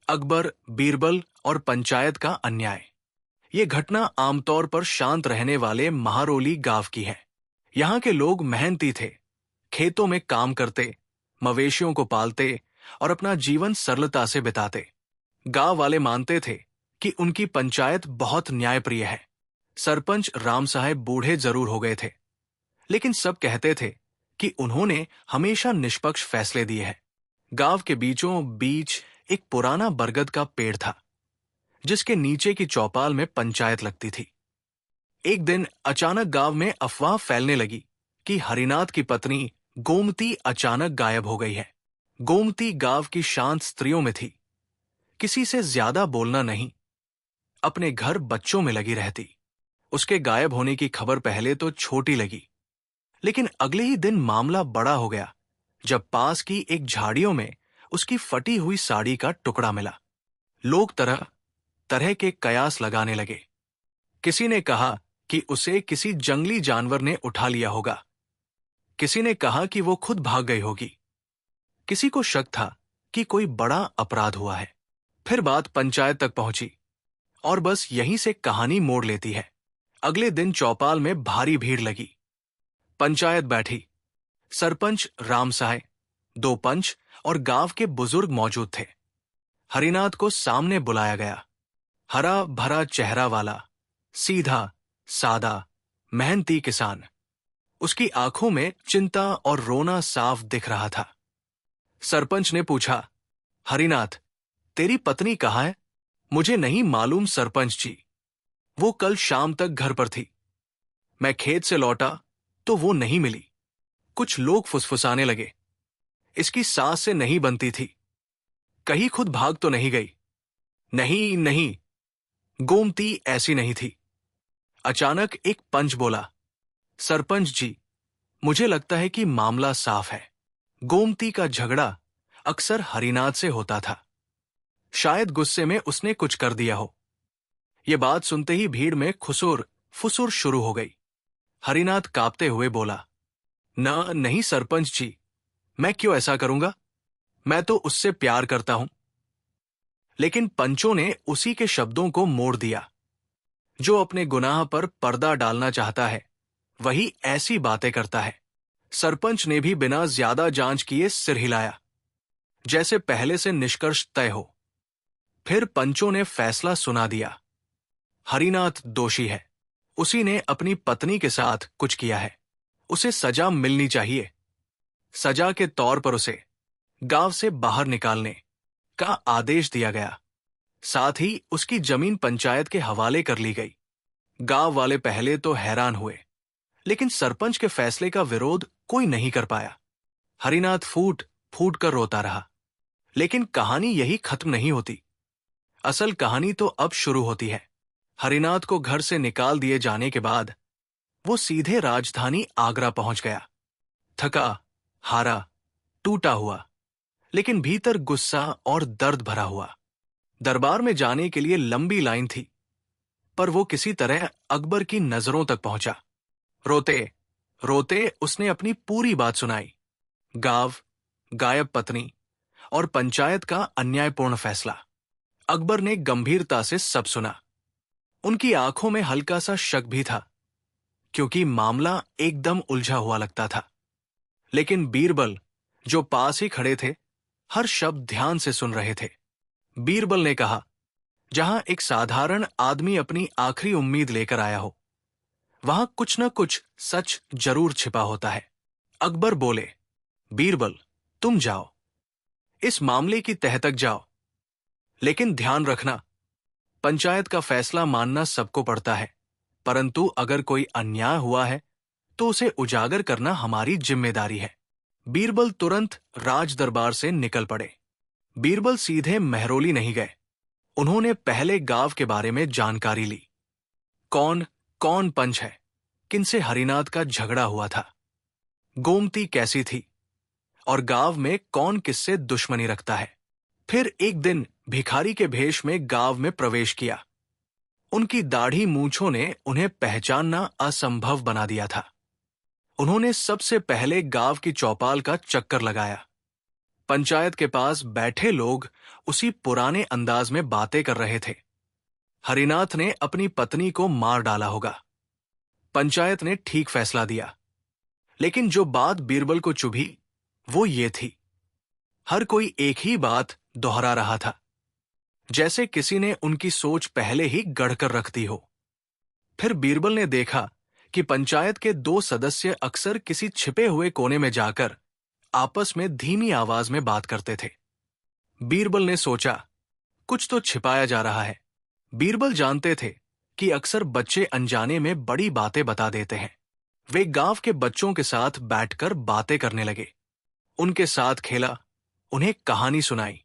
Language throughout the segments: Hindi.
अकबर, बीरबल और पंचायत का अन्याय। ये घटना आमतौर पर शांत रहने वाले महारोली गांव की है। यहाँ के लोग मेहनती थे, खेतों में काम करते, मवेशियों को पालते और अपना जीवन सरलता से बिताते। गांव वाले मानते थे कि उनकी पंचायत बहुत न्यायप्रिय है। सरपंच राम साहेब बूढ़े जरूर हो गए थे, लेकिन सब कहते थे कि उन्होंने हमेशा निष्पक्ष फैसले दिए हैं। गांव के बीचों बीच एक पुराना बरगद का पेड़ था, जिसके नीचे की चौपाल में पंचायत लगती थी। एक दिन अचानक गांव में अफवाह फैलने लगी कि हरिनाथ की पत्नी गोमती अचानक गायब हो गई है। गोमती गांव की शांत स्त्रियों में थी, किसी से ज्यादा बोलना नहीं, अपने घर बच्चों में लगी रहती। उसके गायब होने की खबर पहले तो छोटी लगी, लेकिन अगले ही दिन मामला बड़ा हो गया जब पास की एक झाड़ियों में उसकी फटी हुई साड़ी का टुकड़ा मिला। लोग तरह तरह के कयास लगाने लगे। किसी ने कहा कि उसे किसी जंगली जानवर ने उठा लिया होगा, किसी ने कहा कि वो खुद भाग गई होगी, किसी को शक था कि कोई बड़ा अपराध हुआ है। फिर बात पंचायत तक पहुंची और बस यहीं से कहानी मोड़ लेती है। अगले दिन चौपाल में भारी भीड़ लगी। पंचायत बैठी। सरपंच राम साहब, दो पंच और गांव के बुजुर्ग मौजूद थे। हरिनाथ को सामने बुलाया गया। हरा भरा चेहरा वाला, सीधा सादा, मेहनती किसान। उसकी आंखों में चिंता और रोना साफ दिख रहा था। सरपंच ने पूछा, हरिनाथ, तेरी पत्नी कहाँ है? मुझे नहीं मालूम सरपंच जी, वो कल शाम तक घर पर थी। मैं खेत से लौटा तो वो नहीं मिली। कुछ लोग फुसफुसाने लगे, इसकी सास से नहीं बनती थी, कहीं खुद भाग तो नहीं गई। नहीं नहीं, गोमती ऐसी नहीं थी। अचानक एक पंच बोला, सरपंच जी, मुझे लगता है कि मामला साफ है। गोमती का झगड़ा अक्सर हरिनाथ से होता था। शायद गुस्से में उसने कुछ कर दिया हो। यह बात सुनते ही भीड़ में खुसुर फुसुर शुरू हो गई। हरिनाथ कांपते हुए बोला, नहीं सरपंच जी, मैं क्यों ऐसा करूंगा? मैं तो उससे प्यार करता हूं। लेकिन पंचों ने उसी के शब्दों को मोड़ दिया। जो अपने गुनाह पर पर्दा डालना चाहता है, वही ऐसी बातें करता है। सरपंच ने भी बिना ज्यादा जांच किए सिर हिलाया, जैसे पहले से निष्कर्ष तय हो। फिर पंचों ने फैसला सुना दिया। हरिनाथ दोषी है। उसी ने अपनी पत्नी के साथ कुछ किया है। उसे सजा मिलनी चाहिए। सजा के तौर पर उसे गांव से बाहर निकालने का आदेश दिया गया। साथ ही उसकी जमीन पंचायत के हवाले कर ली गई। गांव वाले पहले तो हैरान हुए, लेकिन सरपंच के फैसले का विरोध कोई नहीं कर पाया। हरिनाथ फूट फूट कर रोता रहा। लेकिन कहानी यही खत्म नहीं होती। असल कहानी तो अब शुरू होती है। हरिनाथ को घर से निकाल दिए जाने के बाद वो सीधे राजधानी आगरा पहुंच गया। थका, हारा, टूटा हुआ, लेकिन भीतर गुस्सा और दर्द भरा हुआ। दरबार में जाने के लिए लंबी लाइन थी, पर वो किसी तरह अकबर की नजरों तक पहुंचा। रोते रोते उसने अपनी पूरी बात सुनाई। गांव, गायब पत्नी और पंचायत का अन्यायपूर्ण फैसला। अकबर ने गंभीरता से सब सुना। उनकी आंखों में हल्का सा शक भी था, क्योंकि मामला एकदम उलझा हुआ लगता था। लेकिन बीरबल, जो पास ही खड़े थे, हर शब्द ध्यान से सुन रहे थे। बीरबल ने कहा, जहां एक साधारण आदमी अपनी आखिरी उम्मीद लेकर आया हो, वहां कुछ न कुछ सच जरूर छिपा होता है। अकबर बोले, बीरबल, तुम जाओ, इस मामले की तह तक जाओ, लेकिन ध्यान रखना, पंचायत का फैसला मानना सबको पड़ता है, परंतु अगर कोई अन्याय हुआ है तो उसे उजागर करना हमारी जिम्मेदारी है। बीरबल तुरंत राज दरबार से निकल पड़े। बीरबल सीधे महरौली नहीं गए। उन्होंने पहले गांव के बारे में जानकारी ली। कौन कौन पंच है, किनसे हरिनाथ का झगड़ा हुआ था, गोमती कैसी थी, और गांव में कौन किससे दुश्मनी रखता है। फिर एक दिन भिखारी के भेष में गांव में प्रवेश किया। उनकी दाढ़ी मूंछों ने उन्हें पहचानना असंभव बना दिया था। उन्होंने सबसे पहले गांव की चौपाल का चक्कर लगाया। पंचायत के पास बैठे लोग उसी पुराने अंदाज में बातें कर रहे थे। हरिनाथ ने अपनी पत्नी को मार डाला होगा। पंचायत ने ठीक फैसला दिया। लेकिन जो बात बीरबल को चुभी वो ये थी, हर कोई एक ही बात दोहरा रहा था, जैसे किसी ने उनकी सोच पहले ही गढ़कर रख दी हो। फिर बीरबल ने देखा कि पंचायत के 2 सदस्य अक्सर किसी छिपे हुए कोने में जाकर आपस में धीमी आवाज में बात करते थे। बीरबल ने सोचा, कुछ तो छिपाया जा रहा है। बीरबल जानते थे कि अक्सर बच्चे अनजाने में बड़ी बातें बता देते हैं। वे गांव के बच्चों के साथ बैठकर बातें करने लगे, उनके साथ खेला, उन्हें कहानी सुनाई।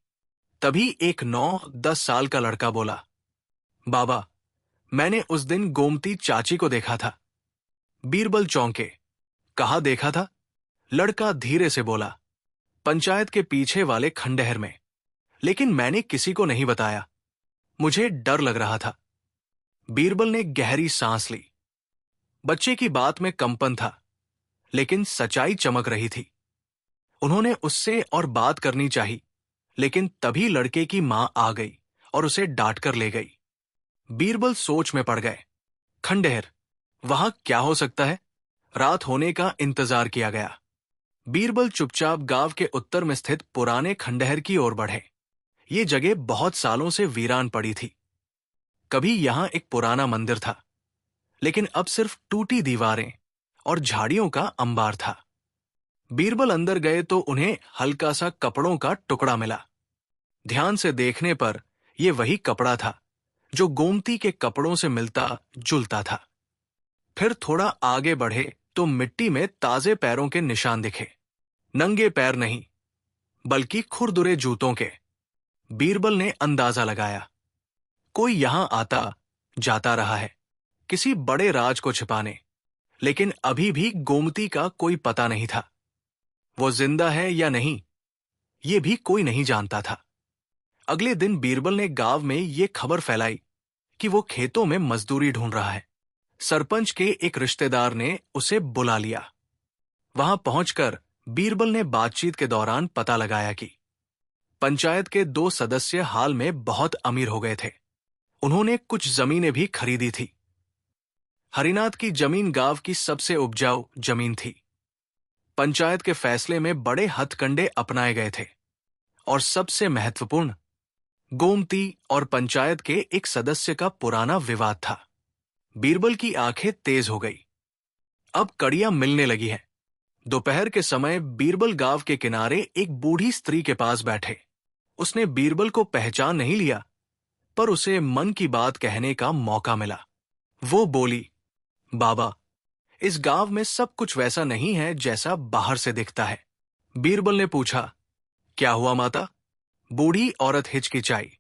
तभी एक 9-10 साल का लड़का बोला, बाबा, मैंने उस दिन गोमती चाची को देखा था। बीरबल चौंके। कहाँ देखा था? लड़का धीरे से बोला, पंचायत के पीछे वाले खंडहर में। लेकिन मैंने किसी को नहीं बताया, मुझे डर लग रहा था। बीरबल ने गहरी सांस ली। बच्चे की बात में कंपन था, लेकिन सच्चाई चमक रही थी। उन्होंने उससे और बात करनी चाहिए, लेकिन तभी लड़के की मां आ गई और उसे डांट कर ले गई। बीरबल सोच में पड़ गए। खंडहर, वहां क्या हो सकता है? रात होने का इंतजार किया गया। बीरबल चुपचाप गांव के उत्तर में स्थित पुराने खंडहर की ओर बढ़े। ये जगह बहुत सालों से वीरान पड़ी थी। कभी यहां एक पुराना मंदिर था, लेकिन अब सिर्फ टूटी दीवारें और झाड़ियों का अंबार था। बीरबल अंदर गए तो उन्हें हल्का सा कपड़ों का टुकड़ा मिला। ध्यान से देखने पर यह वही कपड़ा था जो गोमती के कपड़ों से मिलता जुलता था। फिर थोड़ा आगे बढ़े तो मिट्टी में ताजे पैरों के निशान दिखे। नंगे पैर नहीं, बल्कि खुरदुरे जूतों के। बीरबल ने अंदाजा लगाया, कोई यहां आता जाता रहा है, किसी बड़े राज को छिपाने। लेकिन अभी भी गोमती का कोई पता नहीं था। वो जिंदा है या नहीं, ये भी कोई नहीं जानता था। अगले दिन बीरबल ने गांव में ये खबर फैलाई कि वो खेतों में मजदूरी ढूंढ रहा है। सरपंच के एक रिश्तेदार ने उसे बुला लिया। वहां पहुंचकर बीरबल ने बातचीत के दौरान पता लगाया कि पंचायत के 2 सदस्य हाल में बहुत अमीर हो गए थे। उन्होंने कुछ जमीनें भी खरीदी थी। हरिनाथ की जमीन गांव की सबसे उपजाऊ जमीन थी। पंचायत के फैसले में बड़े हथकंडे अपनाए गए थे, और सबसे महत्वपूर्ण, गोमती और पंचायत के एक सदस्य का पुराना विवाद था। बीरबल की आंखें तेज हो गई। अब कड़ियां मिलने लगी हैं। दोपहर के समय बीरबल गांव के किनारे एक बूढ़ी स्त्री के पास बैठे। उसने बीरबल को पहचान नहीं लिया, पर उसे मन की बात कहने का मौका मिला। वो बोली, बाबा, इस गांव में सब कुछ वैसा नहीं है जैसा बाहर से दिखता है। बीरबल ने पूछा, क्या हुआ माता? बूढ़ी औरत हिचकिचाई,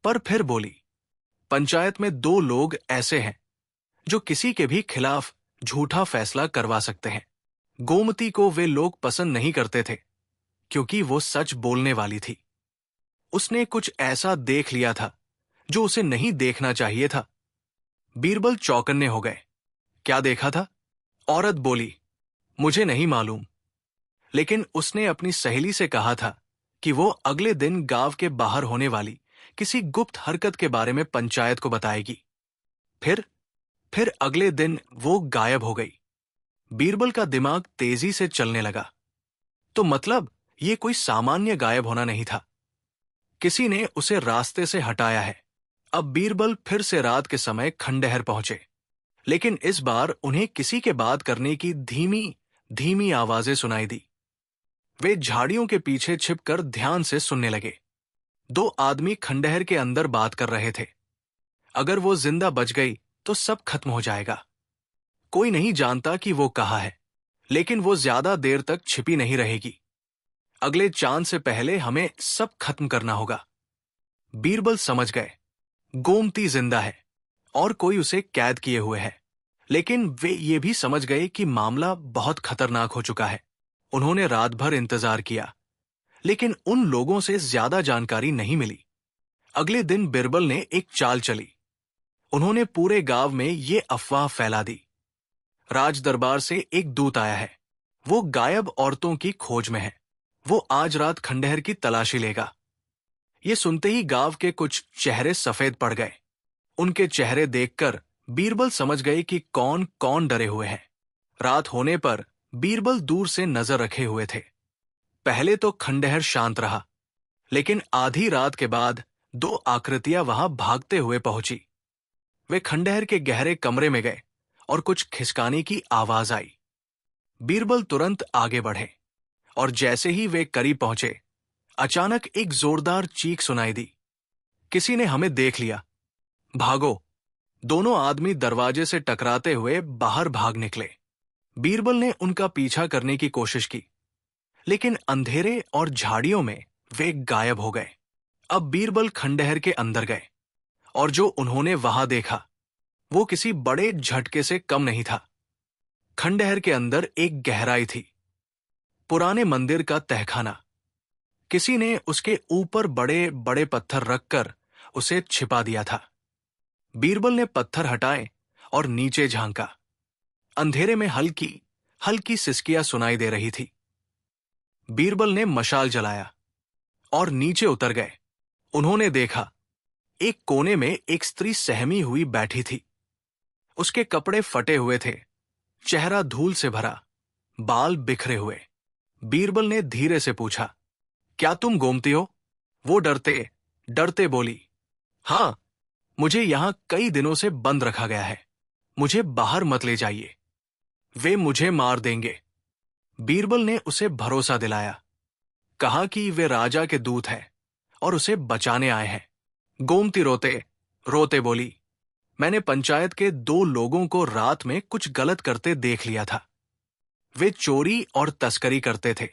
पर फिर बोली, पंचायत में 2 लोग ऐसे हैं जो किसी के भी खिलाफ झूठा फैसला करवा सकते हैं। गोमती को वे लोग पसंद नहीं करते थे, क्योंकि वो सच बोलने वाली थी। उसने कुछ ऐसा देख लिया था जो उसे नहीं देखना चाहिए था। बीरबल चौकन्ने हो गए। क्या देखा था? औरत बोली, मुझे नहीं मालूम, लेकिन उसने अपनी सहेली से कहा था कि वो अगले दिन गांव के बाहर होने वाली किसी गुप्त हरकत के बारे में पंचायत को बताएगी। फिर अगले दिन वो गायब हो गई। बीरबल का दिमाग तेजी से चलने लगा। तो मतलब ये कोई सामान्य गायब होना नहीं था, किसी ने उसे रास्ते से हटाया है। अब बीरबल फिर से रात के समय खंडहर पहुंचे, लेकिन इस बार उन्हें किसी के बात करने की धीमी धीमी आवाजें सुनाई दी। वे झाड़ियों के पीछे छिपकर ध्यान से सुनने लगे। 2 आदमी खंडहर के अंदर बात कर रहे थे। अगर वो जिंदा बच गई तो सब खत्म हो जाएगा। कोई नहीं जानता कि वो कहाँ है, लेकिन वो ज्यादा देर तक छिपी नहीं रहेगी। अगले चांद से पहले हमें सब खत्म करना होगा। बीरबल समझ गए, गोमती जिंदा है और कोई उसे कैद किए हुए है। लेकिन वे ये भी समझ गए कि मामला बहुत खतरनाक हो चुका है। उन्होंने रात भर इंतजार किया, लेकिन उन लोगों से ज्यादा जानकारी नहीं मिली। अगले दिन बीरबल ने एक चाल चली। उन्होंने पूरे गांव में ये अफवाह फैला दी, राज दरबार से एक दूत आया है। वो गायब औरतों की खोज में है। वो आज रात खंडहर की तलाशी लेगा। ये सुनते ही गांव के कुछ चेहरे सफेद पड़ गए। उनके चेहरे देखकर बीरबल समझ गए कि कौन कौन डरे हुए हैं। रात होने पर बीरबल दूर से नजर रखे हुए थे। पहले तो खंडहर शांत रहा, लेकिन आधी रात के बाद दो आकृतियां वहां भागते हुए पहुंची। वे खंडहर के गहरे कमरे में गए और कुछ खिसकाने की आवाज आई। बीरबल तुरंत आगे बढ़े और जैसे ही वे करीब पहुंचे, अचानक एक जोरदार चीख सुनाई दी। किसी ने हमें देख लिया, भागो। दोनों आदमी दरवाजे से टकराते हुए बाहर भाग निकले। बीरबल ने उनका पीछा करने की कोशिश की, लेकिन अंधेरे और झाड़ियों में वे गायब हो गए। अब बीरबल खंडहर के अंदर गए और जो उन्होंने वहां देखा वो किसी बड़े झटके से कम नहीं था। खंडहर के अंदर एक गहराई थी, पुराने मंदिर का तहखाना। किसी ने उसके ऊपर बड़े बड़े पत्थर रखकर उसे छिपा दिया था। बीरबल ने पत्थर हटाए और नीचे झांका। अंधेरे में हल्की हल्की सिसकियां सुनाई दे रही थी। बीरबल ने मशाल जलाया और नीचे उतर गए। उन्होंने देखा, एक कोने में एक स्त्री सहमी हुई बैठी थी। उसके कपड़े फटे हुए थे, चेहरा धूल से भरा, बाल बिखरे हुए। बीरबल ने धीरे से पूछा, क्या तुम गोमती हो? वो डरते डरते बोली, हां, मुझे यहां कई दिनों से बंद रखा गया है। मुझे बाहर मत ले जाइए, वे मुझे मार देंगे। बीरबल ने उसे भरोसा दिलाया, कहा कि वे राजा के दूत हैं और उसे बचाने आए हैं। गोमती रोते रोते बोली, मैंने पंचायत के 2 लोगों को रात में कुछ गलत करते देख लिया था। वे चोरी और तस्करी करते थे।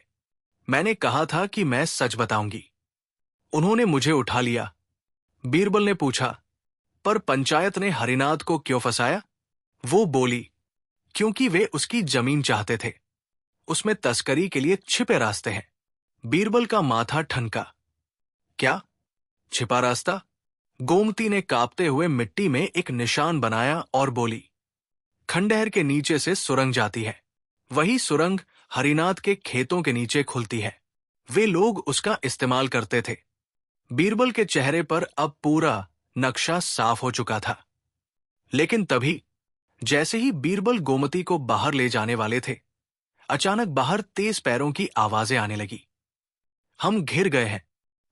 मैंने कहा था कि मैं सच बताऊंगी। उन्होंने मुझे उठा लिया। बीरबल ने पूछा, पर पंचायत ने हरिनाथ को क्यों फंसाया? वो बोली, क्योंकि वे उसकी जमीन चाहते थे। उसमें तस्करी के लिए छिपे रास्ते हैं। बीरबल का माथा ठनका। क्या छिपा रास्ता? गोमती ने कांपते हुए मिट्टी में एक निशान बनाया और बोली, खंडहर के नीचे से सुरंग जाती है। वही सुरंग हरिनाथ के खेतों के नीचे खुलती है। वे लोग उसका इस्तेमाल करते थे। बीरबल के चेहरे पर अब पूरा नक्शा साफ हो चुका था। लेकिन तभी, जैसे ही बीरबल गोमती को बाहर ले जाने वाले थे, अचानक बाहर तेज पैरों की आवाजें आने लगी। हम घिर गए हैं,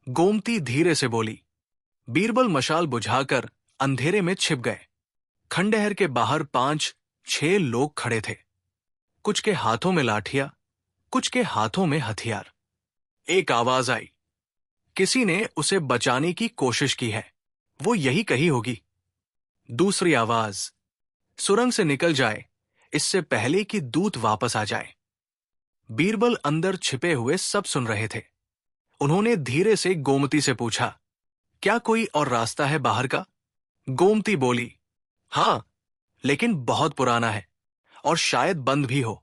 गोमती धीरे से बोली। बीरबल मशाल बुझाकर अंधेरे में छिप गए। खंडहर के बाहर 5-6 लोग खड़े थे। कुछ के हाथों में लाठियां, कुछ के हाथों में हथियार। एक आवाज आई, किसी ने उसे बचाने की कोशिश की है, वो यही कही होगी। दूसरी आवाज, सुरंग से निकल जाए, इससे पहले कि दूत वापस आ जाए। बीरबल अंदर छिपे हुए सब सुन रहे थे। उन्होंने धीरे से गोमती से पूछा, क्या कोई और रास्ता है बाहर का? गोमती बोली, हां, लेकिन बहुत पुराना है और शायद बंद भी हो।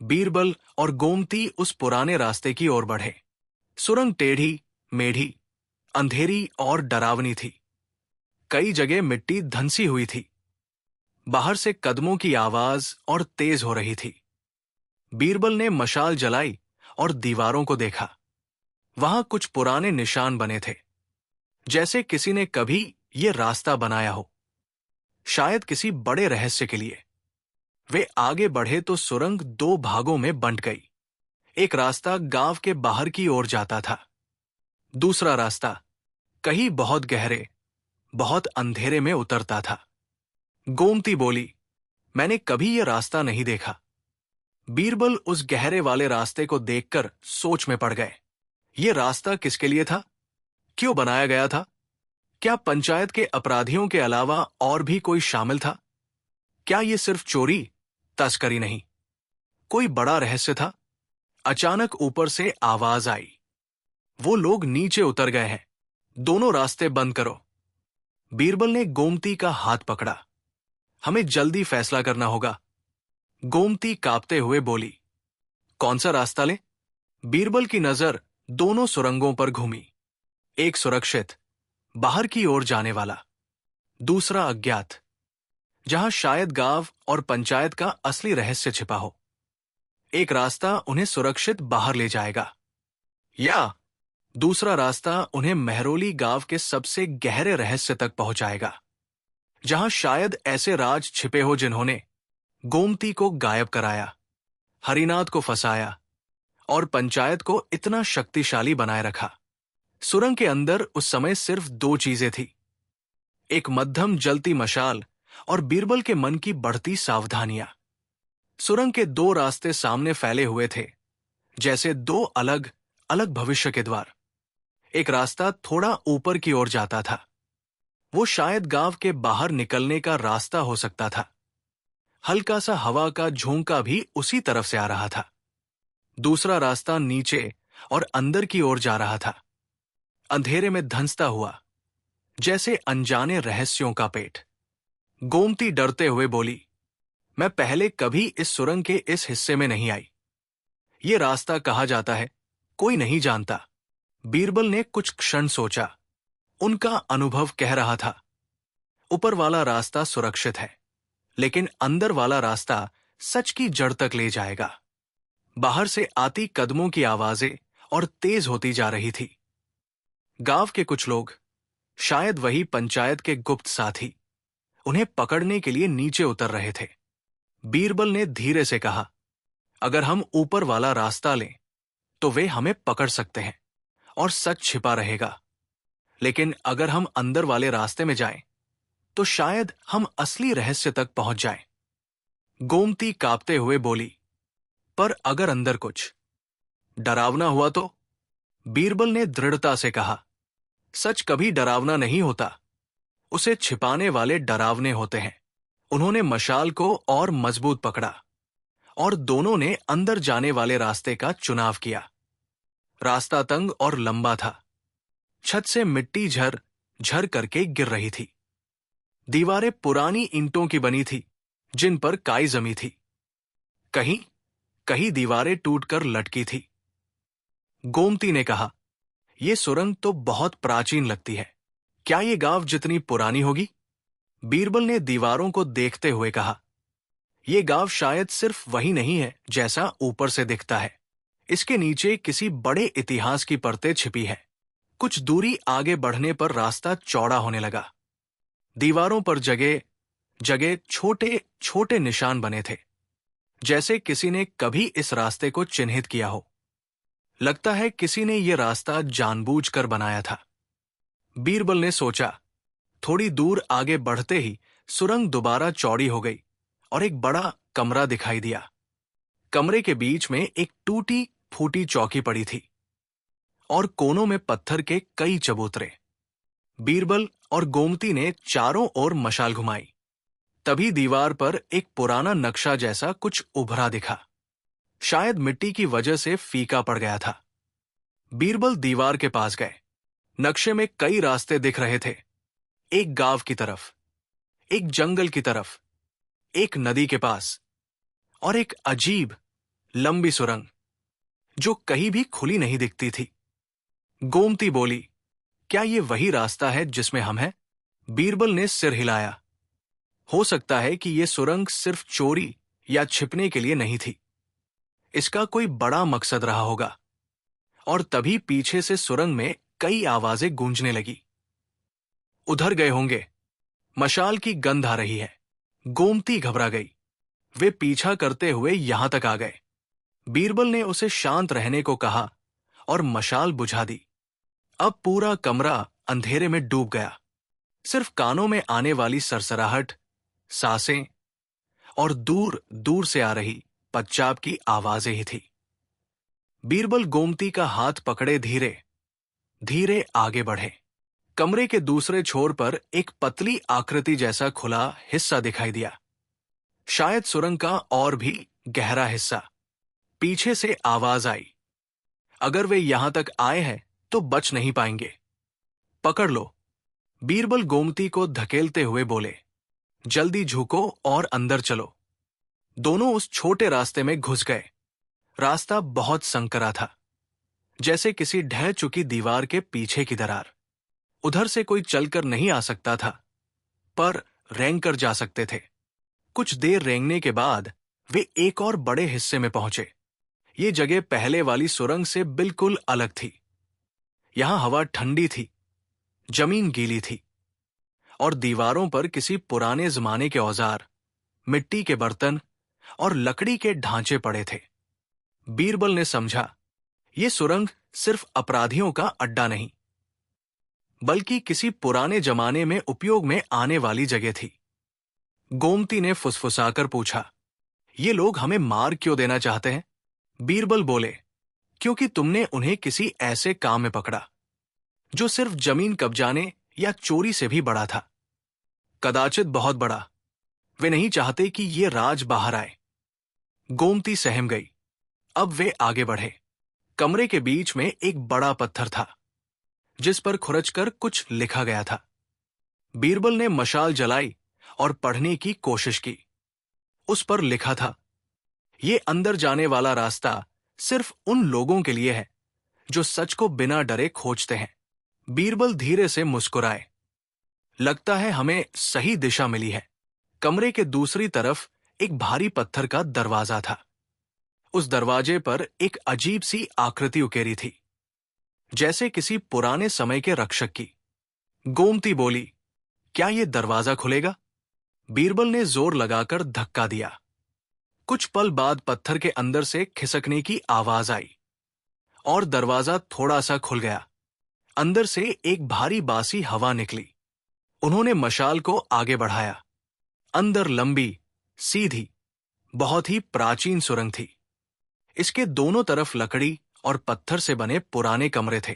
बीरबल और गोमती उस पुराने रास्ते की ओर बढ़े। सुरंग टेढ़ी मेढ़ी, अंधेरी और डरावनी थी। कई जगह मिट्टी धंसी हुई थी। बाहर से कदमों की आवाज और तेज हो रही थी। बीरबल ने मशाल जलाई और दीवारों को देखा। वहां कुछ पुराने निशान बने थे, जैसे किसी ने कभी ये रास्ता बनाया हो, शायद किसी बड़े रहस्य के लिए। वे आगे बढ़े तो सुरंग 2 भागों में बंट गई। एक रास्ता गांव के बाहर की ओर जाता था। दूसरा रास्ता कहीं बहुत गहरे, बहुत अंधेरे में उतरता था। गोमती बोली, मैंने कभी यह रास्ता नहीं देखा। बीरबल उस गहरे वाले रास्ते को देखकर सोच में पड़ गए। यह रास्ता किसके लिए था? क्यों बनाया गया था? क्या पंचायत के अपराधियों के अलावा और भी कोई शामिल था? क्या यह सिर्फ चोरी तस्करी नहीं, कोई बड़ा रहस्य था? अचानक ऊपर से आवाज आई, वो लोग नीचे उतर गए हैं, दोनों रास्ते बंद करो। बीरबल ने गोमती का हाथ पकड़ा। हमें जल्दी फैसला करना होगा। गोमती कांपते हुए बोली, कौन सा रास्ता ले? बीरबल की नजर दोनों सुरंगों पर घूमी। एक सुरक्षित, बाहर की ओर जाने वाला, दूसरा अज्ञात, जहां शायद गांव और पंचायत का असली रहस्य छिपा हो। एक रास्ता उन्हें सुरक्षित बाहर ले जाएगा, या दूसरा रास्ता उन्हें महरोली गांव के सबसे गहरे रहस्य तक पहुंचाएगा, जहां शायद ऐसे राज छिपे हो जिन्होंने गोमती को गायब कराया, हरिनाथ को फंसाया और पंचायत को इतना शक्तिशाली बनाए रखा। सुरंग के अंदर उस समय सिर्फ दो चीजें थी, एक मध्यम जलती मशाल और बीरबल के मन की बढ़ती सावधानियां। सुरंग के दो रास्ते सामने फैले हुए थे, जैसे दो अलग अलग भविष्य के द्वार। एक रास्ता थोड़ा ऊपर की ओर जाता था, वो शायद गांव के बाहर निकलने का रास्ता हो सकता था। हल्का सा हवा का झोंका भी उसी तरफ से आ रहा था। दूसरा रास्ता नीचे और अंदर की ओर जा रहा था, अंधेरे में धंसता हुआ, जैसे अनजाने रहस्यों का पेट। गोमती डरते हुए बोली, मैं पहले कभी इस सुरंग के इस हिस्से में नहीं आई। ये रास्ता कहा जाता है, कोई नहीं जानता। बीरबल ने कुछ क्षण सोचा। उनका अनुभव कह रहा था, ऊपर वाला रास्ता सुरक्षित है, लेकिन अंदर वाला रास्ता सच की जड़ तक ले जाएगा। बाहर से आती कदमों की आवाजें और तेज होती जा रही थी। गांव के कुछ लोग, शायद वही पंचायत के गुप्त साथी, उन्हें पकड़ने के लिए नीचे उतर रहे थे। बीरबल ने धीरे से कहा, अगर हम ऊपर वाला रास्ता लें तो वे हमें पकड़ सकते हैं और सच छिपा रहेगा, लेकिन अगर हम अंदर वाले रास्ते में जाएं तो शायद हम असली रहस्य तक पहुंच जाएं। गोमती कांपते हुए बोली, पर अगर अंदर कुछ डरावना हुआ तो? बीरबल ने दृढ़ता से कहा, सच कभी डरावना नहीं होता, उसे छिपाने वाले डरावने होते हैं। उन्होंने मशाल को और मजबूत पकड़ा और दोनों ने अंदर जाने वाले रास्ते का चुनाव किया। रास्ता तंग और लंबा था, छत से मिट्टी झर झर करके गिर रही थी। दीवारें पुरानी ईंटों की बनी थी, जिन पर काई जमी थी। कहीं कहीं दीवारें टूटकर लटकी थी। गोमती ने कहा, यह सुरंग तो बहुत प्राचीन लगती है, क्या ये गांव जितनी पुरानी होगी? बीरबल ने दीवारों को देखते हुए कहा, यह गांव शायद सिर्फ वही नहीं है जैसा ऊपर से दिखता है। इसके नीचे किसी बड़े इतिहास की परतें छिपी है। कुछ दूरी आगे बढ़ने पर रास्ता चौड़ा होने लगा। दीवारों पर जगह जगह छोटे छोटे निशान बने थे, जैसे किसी ने कभी इस रास्ते को चिन्हित किया हो। लगता है किसी ने यह रास्ता जानबूझकर बनाया था। बीरबल ने सोचा। थोड़ी दूर आगे बढ़ते ही सुरंग दोबारा चौड़ी हो गई और एक बड़ा कमरा दिखाई दिया। कमरे के बीच में एक टूटी फूटी चौकी पड़ी थी और कोनों में पत्थर के कई चबूतरे। बीरबल और गोमती ने चारों ओर मशाल घुमाई। तभी दीवार पर एक पुराना नक्शा जैसा कुछ उभरा दिखा, शायद मिट्टी की वजह से फीका पड़ गया था। बीरबल दीवार के पास गए। नक्शे में कई रास्ते दिख रहे थे, एक गांव की तरफ, एक जंगल की तरफ, एक नदी के पास और एक अजीब लंबी सुरंग जो कहीं भी खुली नहीं दिखती थी। गोमती बोली, क्या ये वही रास्ता है जिसमें हम हैं? बीरबल ने सिर हिलाया। हो सकता है कि यह सुरंग सिर्फ चोरी या छिपने के लिए नहीं थी, इसका कोई बड़ा मकसद रहा होगा। और तभी पीछे से सुरंग में कई आवाजें गूंजने लगी। उधर गए होंगे, मशाल की गंध आ रही है। गोमती घबरा गई। वे पीछा करते हुए यहां तक आ गए। बीरबल ने उसे शांत रहने को कहा और मशाल बुझा दी। अब पूरा कमरा अंधेरे में डूब गया। सिर्फ कानों में आने वाली सरसराहट, सांसें और दूर दूर से आ रही पच्चाप की आवाजें ही थी। बीरबल गोमती का हाथ पकड़े धीरे धीरे आगे बढ़े। कमरे के दूसरे छोर पर एक पतली आकृति जैसा खुला हिस्सा दिखाई दिया, शायद सुरंग का और भी गहरा हिस्सा। पीछे से आवाज आई, अगर वे यहां तक आए हैं तो बच नहीं पाएंगे, पकड़ लो। बीरबल गोमती को धकेलते हुए बोले, जल्दी झुको और अंदर चलो। दोनों उस छोटे रास्ते में घुस गए। रास्ता बहुत संकरा था, जैसे किसी ढह चुकी दीवार के पीछे की दरार। उधर से कोई चलकर नहीं आ सकता था, पर रेंग कर जा सकते थे। कुछ देर रेंगने के बाद वे एक और बड़े हिस्से में पहुंचे। ये जगह पहले वाली सुरंग से बिल्कुल अलग थी। यहां हवा ठंडी थी, जमीन गीली थी और दीवारों पर किसी पुराने जमाने के औजार, मिट्टी के बर्तन और लकड़ी के ढांचे पड़े थे। बीरबल ने समझा, ये सुरंग सिर्फ अपराधियों का अड्डा नहीं, बल्कि किसी पुराने जमाने में उपयोग में आने वाली जगह थी। गोमती ने फुसफुसाकर पूछा, ये लोग हमें मार क्यों देना चाहते हैं? बीरबल बोले, क्योंकि तुमने उन्हें किसी ऐसे काम में पकड़ा जो सिर्फ जमीन कब्जाने या चोरी से भी बड़ा था, कदाचित बहुत बड़ा। वे नहीं चाहते कि ये राज बाहर आए। गोमती सहम गई। अब वे आगे बढ़े। कमरे के बीच में एक बड़ा पत्थर था जिस पर खुरचकर कुछ लिखा गया था। बीरबल ने मशाल जलाई और पढ़ने की कोशिश की। उस पर लिखा था, ये अंदर जाने वाला रास्ता सिर्फ उन लोगों के लिए है जो सच को बिना डरे खोजते हैं। बीरबल धीरे से मुस्कुराए। लगता है हमें सही दिशा मिली है। कमरे के दूसरी तरफ एक भारी पत्थर का दरवाजा था। उस दरवाजे पर एक अजीब सी आकृति उकेरी थी, जैसे किसी पुराने समय के रक्षक की। गोमती बोली, क्या यह दरवाजा खुलेगा? बीरबल ने जोर लगाकर धक्का दिया। कुछ पल बाद पत्थर के अंदर से खिसकने की आवाज आई और दरवाजा थोड़ा सा खुल गया। अंदर से एक भारी बासी हवा निकली। उन्होंने मशाल को आगे बढ़ाया। अंदर लंबी, सीधी, बहुत ही प्राचीन सुरंग थी। इसके दोनों तरफ लकड़ी और पत्थर से बने पुराने कमरे थे।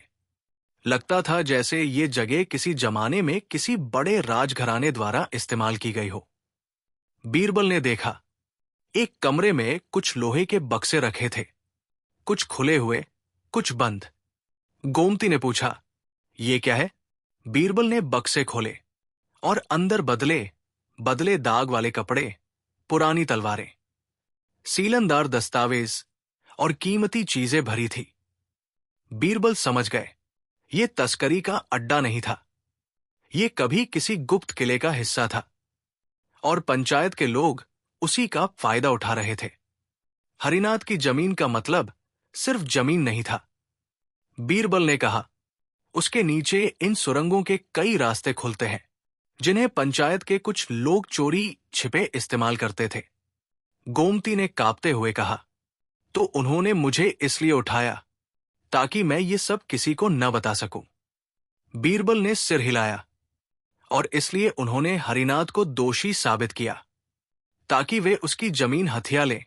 लगता था जैसे ये जगह किसी जमाने में किसी बड़े राजघराने द्वारा इस्तेमाल की गई हो। बीरबल ने देखा, एक कमरे में कुछ लोहे के बक्से रखे थे, कुछ खुले हुए, कुछ बंद। गोमती ने पूछा, ये क्या है? बीरबल ने बक्से खोले और अंदर बदले बदले दाग वाले कपड़े, पुरानी तलवारें, सीलनदार दस्तावेज और कीमती चीजें भरी थी। बीरबल समझ गए, ये तस्करी का अड्डा नहीं था। ये कभी किसी गुप्त किले का हिस्सा था और पंचायत के लोग उसी का फायदा उठा रहे थे। हरिनाथ की जमीन का मतलब सिर्फ जमीन नहीं था। बीरबल ने कहा, उसके नीचे इन सुरंगों के कई रास्ते खुलते हैं जिन्हें पंचायत के कुछ लोग चोरी छिपे इस्तेमाल करते थे। गोमती ने कांपते हुए कहा, तो उन्होंने मुझे इसलिए उठाया ताकि मैं ये सब किसी को न बता सकूं। बीरबल ने सिर हिलाया, और इसलिए उन्होंने हरिनाथ को दोषी साबित किया ताकि वे उसकी जमीन हथिया लें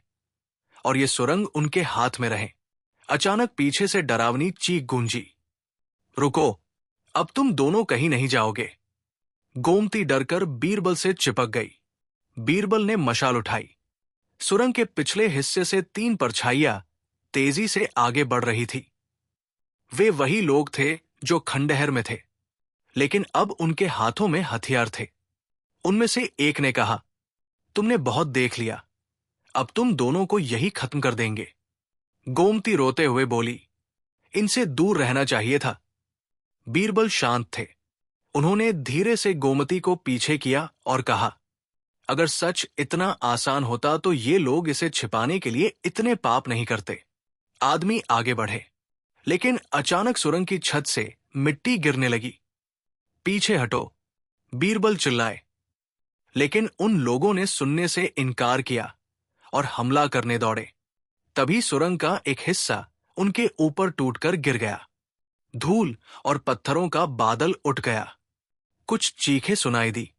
और ये सुरंग उनके हाथ में रहे। अचानक पीछे से डरावनी चीख गूंजी, रुको, अब तुम दोनों कहीं नहीं जाओगे। गोमती डरकर बीरबल से चिपक गई। बीरबल ने मशाल उठाई। सुरंग के पिछले हिस्से से 3 परछाइयां तेजी से आगे बढ़ रही थी। वे वही लोग थे जो खंडहर में थे, लेकिन अब उनके हाथों में हथियार थे। उनमें से एक ने कहा, तुमने बहुत देख लिया, अब तुम दोनों को यही खत्म कर देंगे। गोमती रोते हुए बोली, इनसे दूर रहना चाहिए था। बीरबल शांत थे। उन्होंने धीरे से गोमती को पीछे किया और कहा, अगर सच इतना आसान होता तो ये लोग इसे छिपाने के लिए इतने पाप नहीं करते। आदमी आगे बढ़े, लेकिन अचानक सुरंग की छत से मिट्टी गिरने लगी। पीछे हटो, बीरबल चिल्लाए, लेकिन उन लोगों ने सुनने से इनकार किया और हमला करने दौड़े। तभी सुरंग का एक हिस्सा उनके ऊपर टूटकर गिर गया। धूल और पत्थरों का बादल उठ गया। कुछ चीखें सुनाई दी।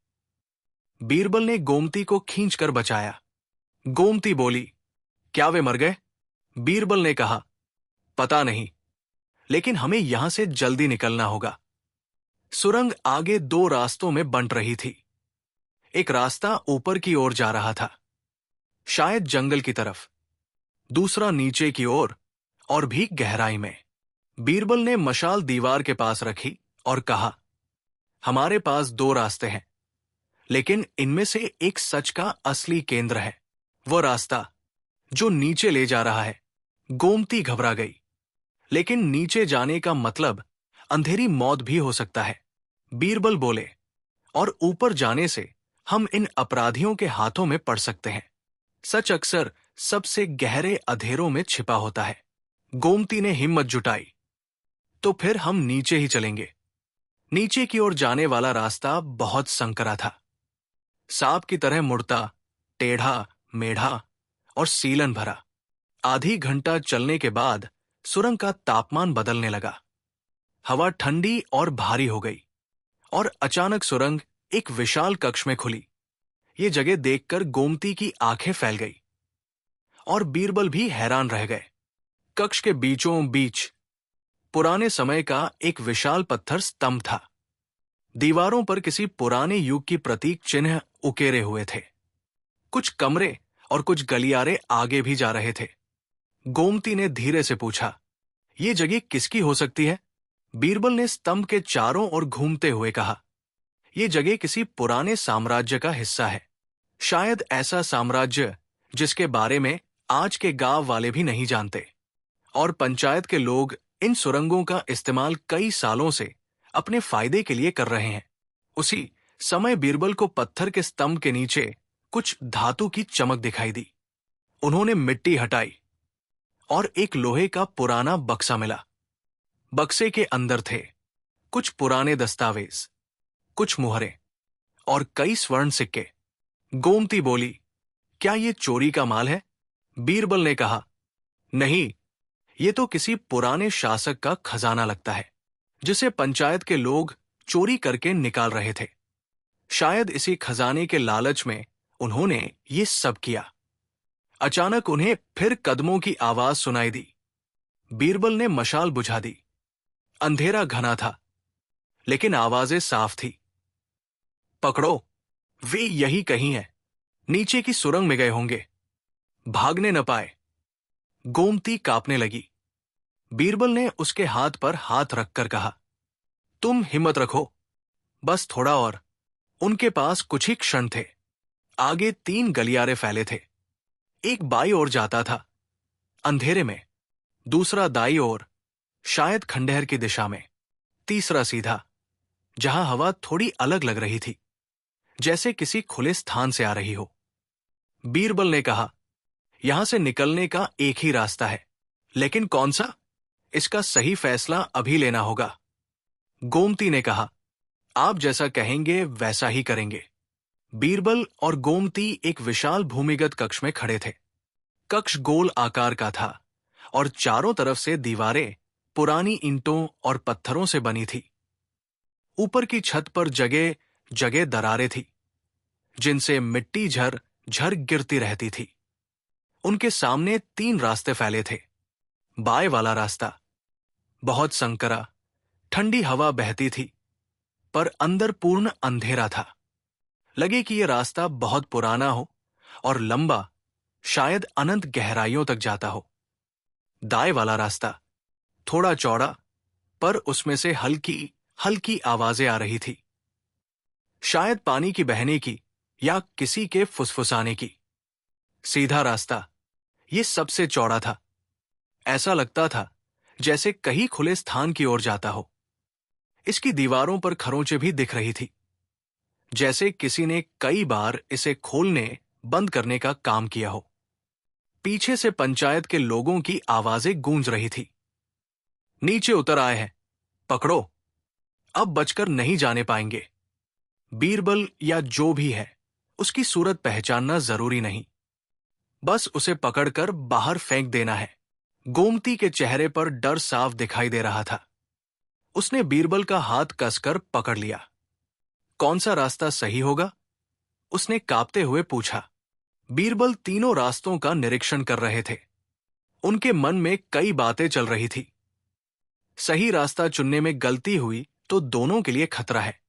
बीरबल ने गोमती को खींचकर बचाया। गोमती बोली, क्या वे मर गए? बीरबल ने कहा, पता नहीं, लेकिन हमें यहां से जल्दी निकलना होगा। सुरंग आगे 2 रास्तों में बंट रही थी। एक रास्ता ऊपर की ओर जा रहा था, शायद जंगल की तरफ, दूसरा नीचे की ओर और भी गहराई में। बीरबल ने मशाल दीवार के पास रखी और कहा, हमारे पास 2 रास्ते हैं, लेकिन इनमें से एक सच का असली केंद्र है, वो रास्ता जो नीचे ले जा रहा है। गोमती घबरा गई, लेकिन नीचे जाने का मतलब अंधेरी मौत भी हो सकता है। बीरबल बोले, और ऊपर जाने से हम इन अपराधियों के हाथों में पड़ सकते हैं। सच अक्सर सबसे गहरे अंधेरों में छिपा होता है। गोमती ने हिम्मत जुटाई, तो फिर हम नीचे ही चलेंगे। नीचे की ओर जाने वाला रास्ता बहुत संकरा था, सांप की तरह मुड़ता, टेढ़ा मेढ़ा और सीलन भरा। आधी घंटा चलने के बाद सुरंग का तापमान बदलने लगा। हवा ठंडी और भारी हो गई और अचानक सुरंग एक विशाल कक्ष में खुली। ये जगह देखकर गोमती की आंखें फैल गई और बीरबल भी हैरान रह गए। कक्ष के बीचों बीच पुराने समय का एक विशाल पत्थर स्तंभ था। दीवारों पर किसी पुराने युग की प्रतीक चिन्ह उकेरे हुए थे। कुछ कमरे और कुछ गलियारे आगे भी जा रहे थे। गोमती ने धीरे से पूछा, ये जगह किसकी हो सकती है? बीरबल ने स्तंभ के चारों ओर घूमते हुए कहा, यह जगह किसी पुराने साम्राज्य का हिस्सा है। शायद ऐसा साम्राज्य जिसके बारे में आज के गांव वाले भी नहीं जानते। और पंचायत के लोग इन सुरंगों का इस्तेमाल कई सालों से अपने फायदे के लिए कर रहे हैं। उसी समय बीरबल को पत्थर के स्तंभ के नीचे कुछ धातु की चमक दिखाई दी। उन्होंने मिट्टी हटाई और एक लोहे का पुराना बक्सा मिला। बक्से के अंदर थे कुछ पुराने दस्तावेज, कुछ मुहरें और कई स्वर्ण सिक्के। गोमती बोली, क्या ये चोरी का माल है? बीरबल ने कहा, नहीं, ये तो किसी पुराने शासक का खजाना लगता है, जिसे पंचायत के लोग चोरी करके निकाल रहे थे। शायद इसी खजाने के लालच में उन्होंने ये सब किया। अचानक उन्हें फिर कदमों की आवाज सुनाई दी। बीरबल ने मशाल बुझा दी। अंधेरा घना था, लेकिन आवाजें साफ थी। पकड़ो, वे यही कहीं हैं, नीचे की सुरंग में गए होंगे, भागने न पाए। गोमती कांपने लगी। बीरबल ने उसके हाथ पर हाथ रखकर कहा, तुम हिम्मत रखो, बस थोड़ा और। उनके पास कुछ ही क्षण थे। आगे 3 गलियारे फैले थे। एक बाई ओर जाता था, अंधेरे में। दूसरा दाई ओर, शायद खंडहर की दिशा में। तीसरा सीधा, जहां हवा थोड़ी अलग लग रही थी, जैसे किसी खुले स्थान से आ रही हो। बीरबल ने कहा, यहां से निकलने का एक ही रास्ता है, लेकिन कौन सा? इसका सही फैसला अभी लेना होगा। गोमती ने कहा, आप जैसा कहेंगे वैसा ही करेंगे। बीरबल और गोमती एक विशाल भूमिगत कक्ष में खड़े थे। कक्ष गोल आकार का था और चारों तरफ से दीवारें पुरानी ईंटों और पत्थरों से बनी थी। ऊपर की छत पर जगह जगह दरारें थी, जिनसे मिट्टी झर झर गिरती रहती थी। उनके सामने 3 रास्ते फैले थे। बाएं वाला रास्ता बहुत संकरा, ठंडी हवा बहती थी, पर अंदर पूर्ण अंधेरा था। लगे कि यह रास्ता बहुत पुराना हो और लंबा, शायद अनंत गहराइयों तक जाता हो। दाएं वाला रास्ता थोड़ा चौड़ा, पर उसमें से हल्की हल्की आवाजें आ रही थी, शायद पानी की बहने की या किसी के फुसफुसाने की। सीधा रास्ता, यह सबसे चौड़ा था। ऐसा लगता था जैसे कहीं खुले स्थान की ओर जाता हो। इसकी दीवारों पर खरोंचें भी दिख रही थी, जैसे किसी ने कई बार इसे खोलने बंद करने का काम किया हो। पीछे से पंचायत के लोगों की आवाजें गूंज रही थी, नीचे उतर आए हैं, पकड़ो, अब बचकर नहीं जाने पाएंगे। बीरबल या जो भी है, उसकी सूरत पहचानना जरूरी नहीं, बस उसे पकड़कर बाहर फेंक देना है। गोमती के चेहरे पर डर साफ दिखाई दे रहा था। उसने बीरबल का हाथ कसकर पकड़ लिया। कौन सा रास्ता सही होगा? उसने कांपते हुए पूछा। बीरबल तीनों रास्तों का निरीक्षण कर रहे थे। उनके मन में कई बातें चल रही थी। सही रास्ता चुनने में गलती हुई तो दोनों के लिए खतरा है।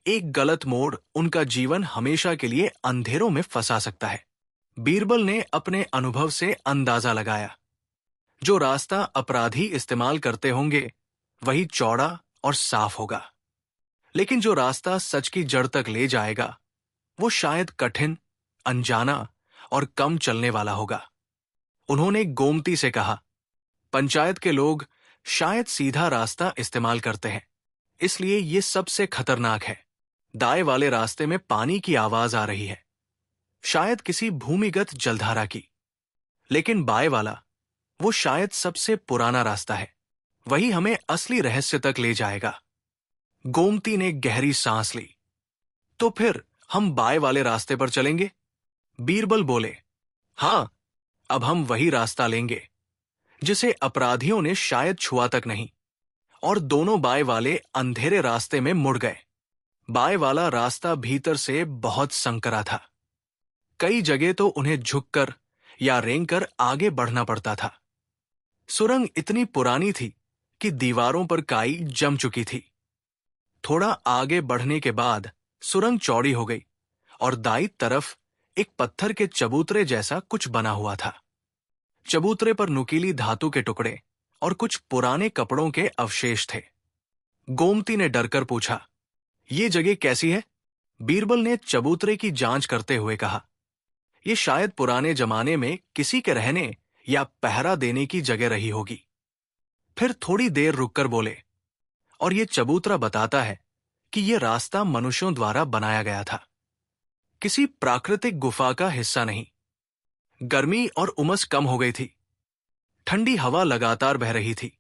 एक गलत मोड़ उनका जीवन हमेशा के लिए अंधेरों में फंसा सकता है। बीरबल ने अपने अनुभव से अंदाजा लगाया, जो रास्ता अपराधी इस्तेमाल करते होंगे वही चौड़ा और साफ होगा, लेकिन जो रास्ता सच की जड़ तक ले जाएगा वो शायद कठिन, अनजाना और कम चलने वाला होगा। उन्होंने गोमती से कहा, पंचायत के लोग शायद सीधा रास्ता इस्तेमाल करते हैं, इसलिए ये सबसे खतरनाक है। दाएं वाले रास्ते में पानी की आवाज आ रही है, शायद किसी भूमिगत जलधारा की, लेकिन बाएं वाला, वो शायद सबसे पुराना रास्ता है। वही हमें असली रहस्य तक ले जाएगा। गोमती ने गहरी सांस ली। तो फिर हम बाएं वाले रास्ते पर चलेंगे? बीरबल बोले। हाँ, अब हम वही रास्ता लेंगे जिसे अपराधियों ने शायद छुआ तक नहीं। और दोनों बाएं वाले अंधेरे रास्ते में मुड़ गए। बाएं वाला रास्ता भीतर से बहुत संकरा था। कई जगह तो उन्हें झुककर या रेंगकर आगे बढ़ना पड़ता था। सुरंग इतनी पुरानी थी कि दीवारों पर काई जम चुकी थी। थोड़ा आगे बढ़ने के बाद सुरंग चौड़ी हो गई और दाईं तरफ एक पत्थर के चबूतरे जैसा कुछ बना हुआ था। चबूतरे पर नुकीली धातु के टुकड़े और कुछ पुराने कपड़ों के अवशेष थे। गोमती ने डरकर पूछा, ये जगह कैसी है? बीरबल ने चबूतरे की जांच करते हुए कहा, ये शायद पुराने जमाने में किसी के रहने या पहरा देने की जगह रही होगी। फिर थोड़ी देर रुककर बोले, और ये चबूतरा बताता है कि यह रास्ता मनुष्यों द्वारा बनाया गया था, किसी प्राकृतिक गुफा का हिस्सा नहीं। गर्मी और उमस कम हो गई थी। ठंडी हवा लगातार बह रही थी,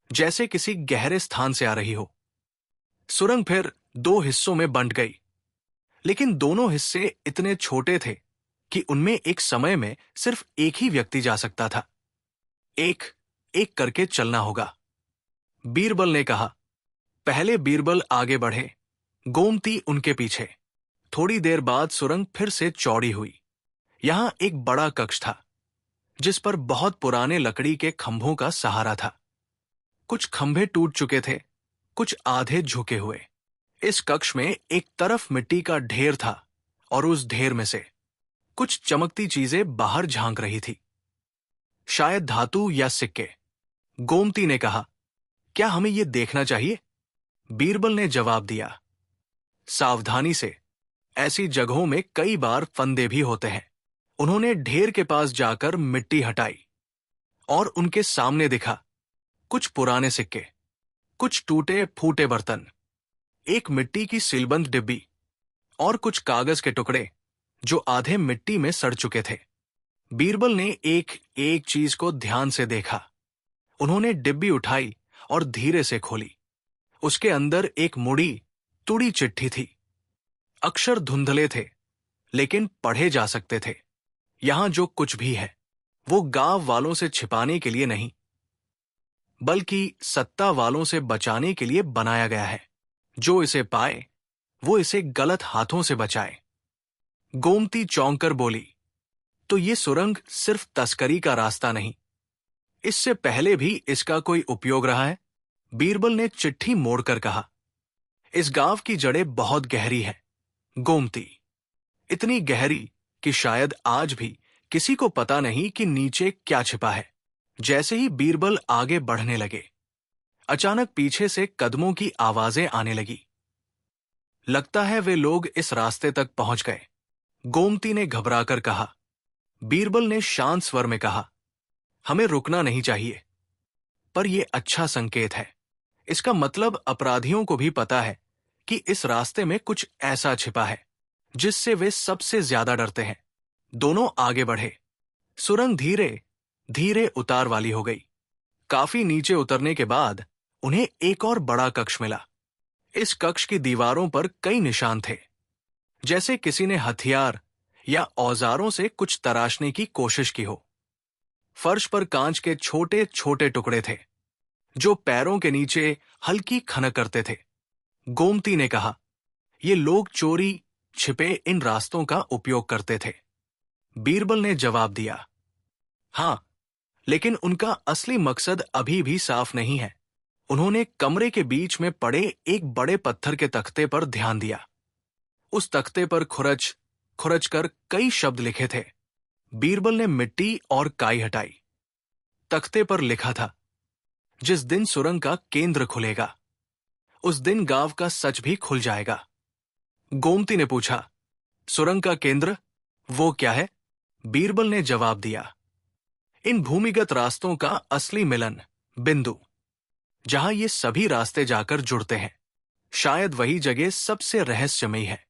जैसे किसी गहरे स्थान से आ रही हो। सुरंग फिर दो हिस्सों में बंट गई, लेकिन दोनों हिस्से इतने छोटे थे कि उनमें एक समय में सिर्फ एक ही व्यक्ति जा सकता था। एक एक करके चलना होगा। बीरबल ने कहा। पहले बीरबल आगे बढ़े, गोमती उनके पीछे। थोड़ी देर बाद सुरंग फिर से चौड़ी हुई। यहां एक बड़ा कक्ष था, जिस पर बहुत पुराने लकड़ी के खंभों का सहारा था। कुछ खंभे टूट चुके थे, कुछ आधे झुके हुए। इस कक्ष में एक तरफ मिट्टी का ढेर था और उस ढेर में से कुछ चमकती चीजें बाहर झांक रही थी, शायद धातु या सिक्के। गोमती ने कहा, क्या हमें यह देखना चाहिए? बीरबल ने जवाब दिया, सावधानी से, ऐसी जगहों में कई बार फंदे भी होते हैं। उन्होंने ढेर के पास जाकर मिट्टी हटाई और उनके सामने दिखा कुछ पुराने सिक्के, कुछ टूटे फूटे बर्तन, एक मिट्टी की सीलबंद डिब्बी और कुछ कागज के टुकड़े जो आधे मिट्टी में सड़ चुके थे। बीरबल ने एक एक चीज को ध्यान से देखा। उन्होंने डिब्बी उठाई और धीरे से खोली। उसके अंदर एक मुड़ी तुड़ी चिट्ठी थी। अक्षर धुंधले थे, लेकिन पढ़े जा सकते थे। यहां जो कुछ भी है वो गांव वालों से छिपाने के लिए नहीं, बल्कि सत्ता वालों से बचाने के लिए बनाया गया है। जो इसे पाए वो इसे गलत हाथों से बचाए। गोमती चौंक कर बोली, तो ये सुरंग सिर्फ तस्करी का रास्ता नहीं, इससे पहले भी इसका कोई उपयोग रहा है? बीरबल ने चिट्ठी मोड़कर कहा, इस गांव की जड़ें बहुत गहरी हैं, गोमती, इतनी गहरी कि शायद आज भी किसी को पता नहीं कि नीचे क्या छिपा है। जैसे ही बीरबल आगे बढ़ने लगे, अचानक पीछे से कदमों की आवाजें आने लगी। लगता है वे लोग इस रास्ते तक पहुंच गए, गोमती ने घबराकर कहा। बीरबल ने शांत स्वर में कहा, हमें रुकना नहीं चाहिए, पर यह अच्छा संकेत है। इसका मतलब अपराधियों को भी पता है कि इस रास्ते में कुछ ऐसा छिपा है जिससे वे सबसे ज्यादा डरते हैं। दोनों आगे बढ़े। सुरंग धीरे धीरे उतार वाली हो गई। काफी नीचे उतरने के बाद उन्हें एक और बड़ा कक्ष मिला। इस कक्ष की दीवारों पर कई निशान थे, जैसे किसी ने हथियार या औजारों से कुछ तराशने की कोशिश की हो। फर्श पर कांच के छोटे छोटे टुकड़े थे, जो पैरों के नीचे हल्की खनक करते थे। गोमती ने कहा, ये लोग चोरी छिपे इन रास्तों का उपयोग करते थे। बीरबल ने जवाब दिया, हां, लेकिन उनका असली मकसद अभी भी साफ नहीं है। उन्होंने कमरे के बीच में पड़े एक बड़े पत्थर के तख्ते पर ध्यान दिया। उस तख्ते पर खुरच खुरच कर कई शब्द लिखे थे। बीरबल ने मिट्टी और काई हटाई। तख्ते पर लिखा था, जिस दिन सुरंग का केंद्र खुलेगा, उस दिन गांव का सच भी खुल जाएगा। गोमती ने पूछा, सुरंग का केंद्र वो क्या है? बीरबल ने जवाब दिया, इन भूमिगत रास्तों का असली मिलन बिंदु, जहां ये सभी रास्ते जाकर जुड़ते हैं। शायद वही जगह सबसे रहस्यमयी है।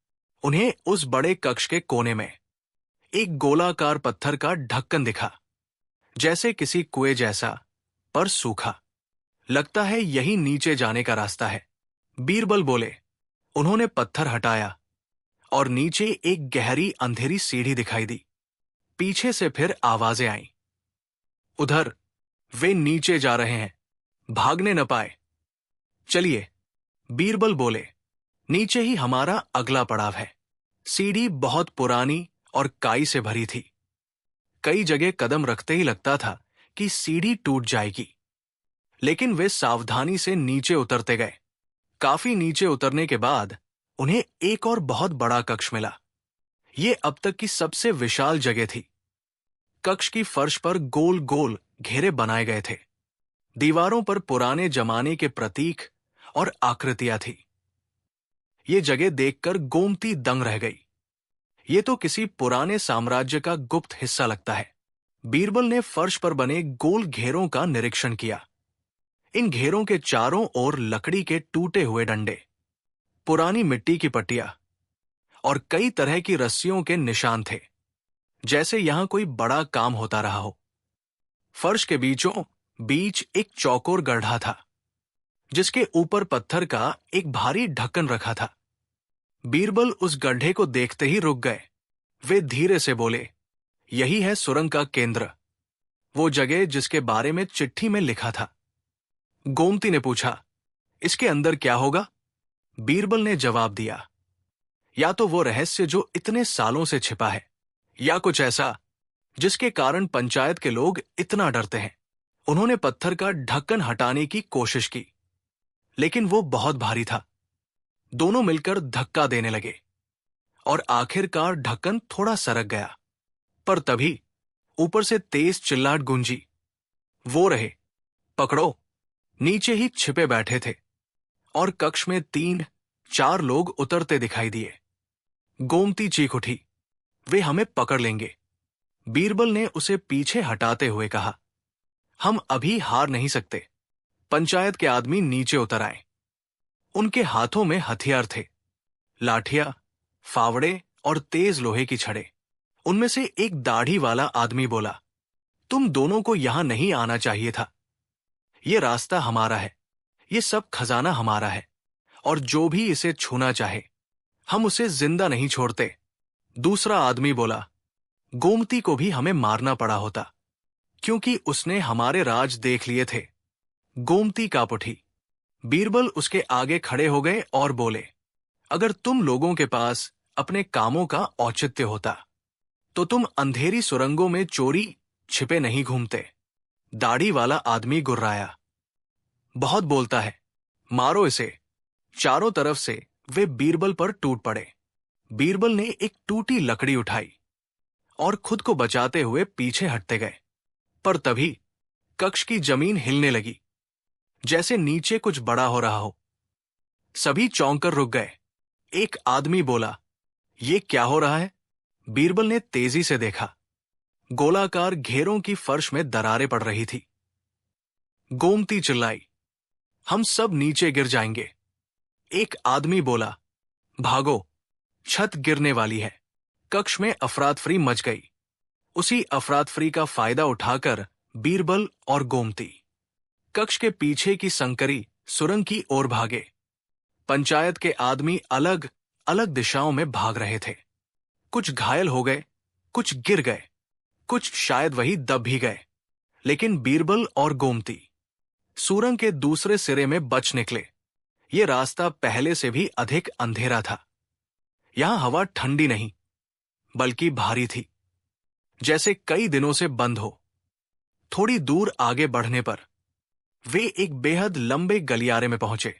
उन्हें उस बड़े कक्ष के कोने में एक गोलाकार पत्थर का ढक्कन दिखा, जैसे किसी कुएं जैसा, पर सूखा। लगता है यही नीचे जाने का रास्ता है, बीरबल बोले। उन्होंने पत्थर हटाया और नीचे एक गहरी अंधेरी सीढ़ी दिखाई दी। पीछे से फिर आवाजें आईं। उधर, वे नीचे जा रहे हैं, भागने न पाए। चलिए, बीरबल बोले, नीचे ही हमारा अगला पड़ाव है। सीढ़ी बहुत पुरानी और काई से भरी थी। कई जगह कदम रखते ही लगता था कि सीढ़ी टूट जाएगी, लेकिन वे सावधानी से नीचे उतरते गए। काफी नीचे उतरने के बाद उन्हें एक और बहुत बड़ा कक्ष मिला। ये अब तक की सबसे विशाल जगह थी। कक्ष की फर्श पर गोल गोल घेरे बनाए गए थे। दीवारों पर पुराने जमाने के प्रतीक और आकृतियां थी। ये जगह देखकर गोमती दंग रह गई। ये तो किसी पुराने साम्राज्य का गुप्त हिस्सा लगता है। बीरबल ने फर्श पर बने गोल घेरों का निरीक्षण किया। इन घेरों के चारों ओर लकड़ी के टूटे हुए डंडे, पुरानी मिट्टी की पट्टियां और कई तरह की रस्सियों के निशान थे, जैसे यहां कोई बड़ा काम होता रहा हो। फर्श के बीचों बीच एक चौकोर गड्ढा था, जिसके ऊपर पत्थर का एक भारी ढक्कन रखा था। बीरबल उस गड्ढे को देखते ही रुक गए। वे धीरे से बोले, यही है सुरंग का केंद्र, वो जगह जिसके बारे में चिट्ठी में लिखा था। गोमती ने पूछा, इसके अंदर क्या होगा? बीरबल ने जवाब दिया, या तो वो रहस्य जो इतने सालों से छिपा है, या कुछ ऐसा जिसके कारण पंचायत के लोग इतना डरते हैं। उन्होंने पत्थर का ढक्कन हटाने की कोशिश की, लेकिन वो बहुत भारी था। दोनों मिलकर धक्का देने लगे और आखिरकार ढक्कन थोड़ा सरक गया। पर तभी ऊपर से तेज चिल्लाहट गूंजी, वो रहे, पकड़ो। नीचे ही छिपे बैठे थे और कक्ष में 3-4 लोग उतरते दिखाई दिए। गोमती चीख उठी, वे हमें पकड़ लेंगे। बीरबल ने उसे पीछे हटाते हुए कहा, हम अभी हार नहीं सकते। पंचायत के आदमी नीचे उतर आए। उनके हाथों में हथियार थे, लाठियां, फावड़े और तेज लोहे की छड़ें। उनमें से एक दाढ़ी वाला आदमी बोला, तुम दोनों को यहां नहीं आना चाहिए था। ये रास्ता हमारा है, ये सब खजाना हमारा है, और जो भी इसे छूना चाहे, हम उसे जिंदा नहीं छोड़ते। दूसरा आदमी बोला, गोमती को भी हमें मारना पड़ा होता, क्योंकि उसने हमारे राज देख लिए थे। गोमती कांप उठी। बीरबल उसके आगे खड़े हो गए और बोले, अगर तुम लोगों के पास अपने कामों का औचित्य होता, तो तुम अंधेरी सुरंगों में चोरी छिपे नहीं घूमते। दाढ़ी वाला आदमी गुर्राया, बहुत बोलता है, मारो इसे। चारों तरफ से वे बीरबल पर टूट पड़े। बीरबल ने एक टूटी लकड़ी उठाई और खुद को बचाते हुए पीछे हटते गए। पर तभी कक्ष की जमीन हिलने लगी, जैसे नीचे कुछ बड़ा हो रहा हो। सभी चौंक कर रुक गए। एक आदमी बोला, ये क्या हो रहा है? बीरबल ने तेजी से देखा। गोलाकार घेरों की फर्श में दरारें पड़ रही थी। गोमती चिल्लाई, हम सब नीचे गिर जाएंगे। एक आदमी बोला, भागो, छत गिरने वाली है। कक्ष में अफरातफरी मच गई। उसी अफरातफरी का फायदा उठाकर बीरबल और गोमती कक्ष के पीछे की संकरी सुरंग की ओर भागे। पंचायत के आदमी अलग अलग दिशाओं में भाग रहे थे। कुछ घायल हो गए, कुछ गिर गए, कुछ शायद वही दब भी गए, लेकिन बीरबल और गोमती सुरंग के दूसरे सिरे में बच निकले। ये रास्ता पहले से भी अधिक अंधेरा था। यहां हवा ठंडी नहीं, बल्कि भारी थी, जैसे कई दिनों से बंद हो। थोड़ी दूर आगे बढ़ने पर वे एक बेहद लंबे गलियारे में पहुंचे।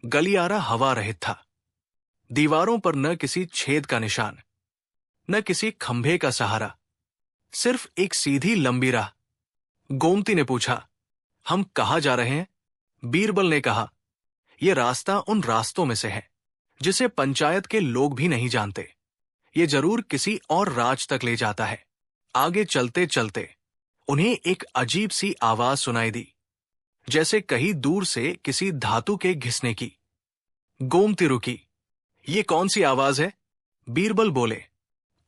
गलियारा हवा रहित था। दीवारों पर न किसी छेद का निशान, न किसी खंभे का सहारा, सिर्फ एक सीधी लंबी राह। गोमती ने पूछा, हम कहाँ जा रहे हैं? बीरबल ने कहा, यह रास्ता उन रास्तों में से है जिसे पंचायत के लोग भी नहीं जानते। ये जरूर किसी और राज तक ले जाता है। आगे चलते चलते उन्हें एक अजीब सी आवाज सुनाई दी, जैसे कहीं दूर से किसी धातु के घिसने की। गोमती रुकी। ये कौन सी आवाज है? बीरबल बोले,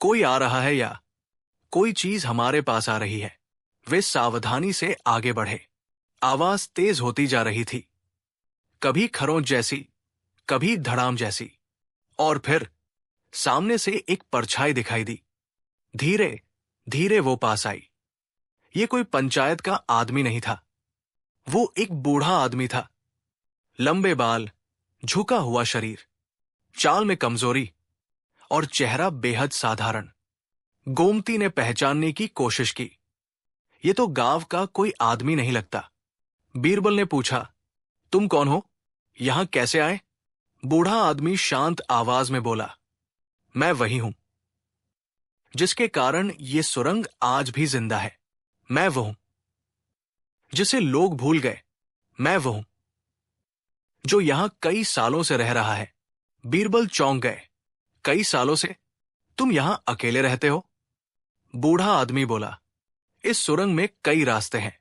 कोई आ रहा है या कोई चीज हमारे पास आ रही है। वे सावधानी से आगे बढ़े। आवाज तेज होती जा रही थी, कभी खरोंच जैसी, कभी धड़ाम जैसी, और फिर सामने से एक परछाई दिखाई दी। धीरे धीरे वो पास आई। ये कोई पंचायत का आदमी नहीं था, वो एक बूढ़ा आदमी था। लंबे बाल, झुका हुआ शरीर, चाल में कमजोरी और चेहरा बेहद साधारण। गोमती ने पहचानने की कोशिश की। ये तो गांव का कोई आदमी नहीं लगता। बीरबल ने पूछा, तुम कौन हो? यहां कैसे आए? बूढ़ा आदमी शांत आवाज में बोला, मैं वही हूं जिसके कारण ये सुरंग आज भी जिंदा है। मैं वो हूं जिसे लोग भूल गए। मैं वो हूं जो यहां कई सालों से रह रहा है। बीरबल चौंक गए। कई सालों से? तुम यहां अकेले रहते हो? बूढ़ा आदमी बोला, इस सुरंग में कई रास्ते हैं।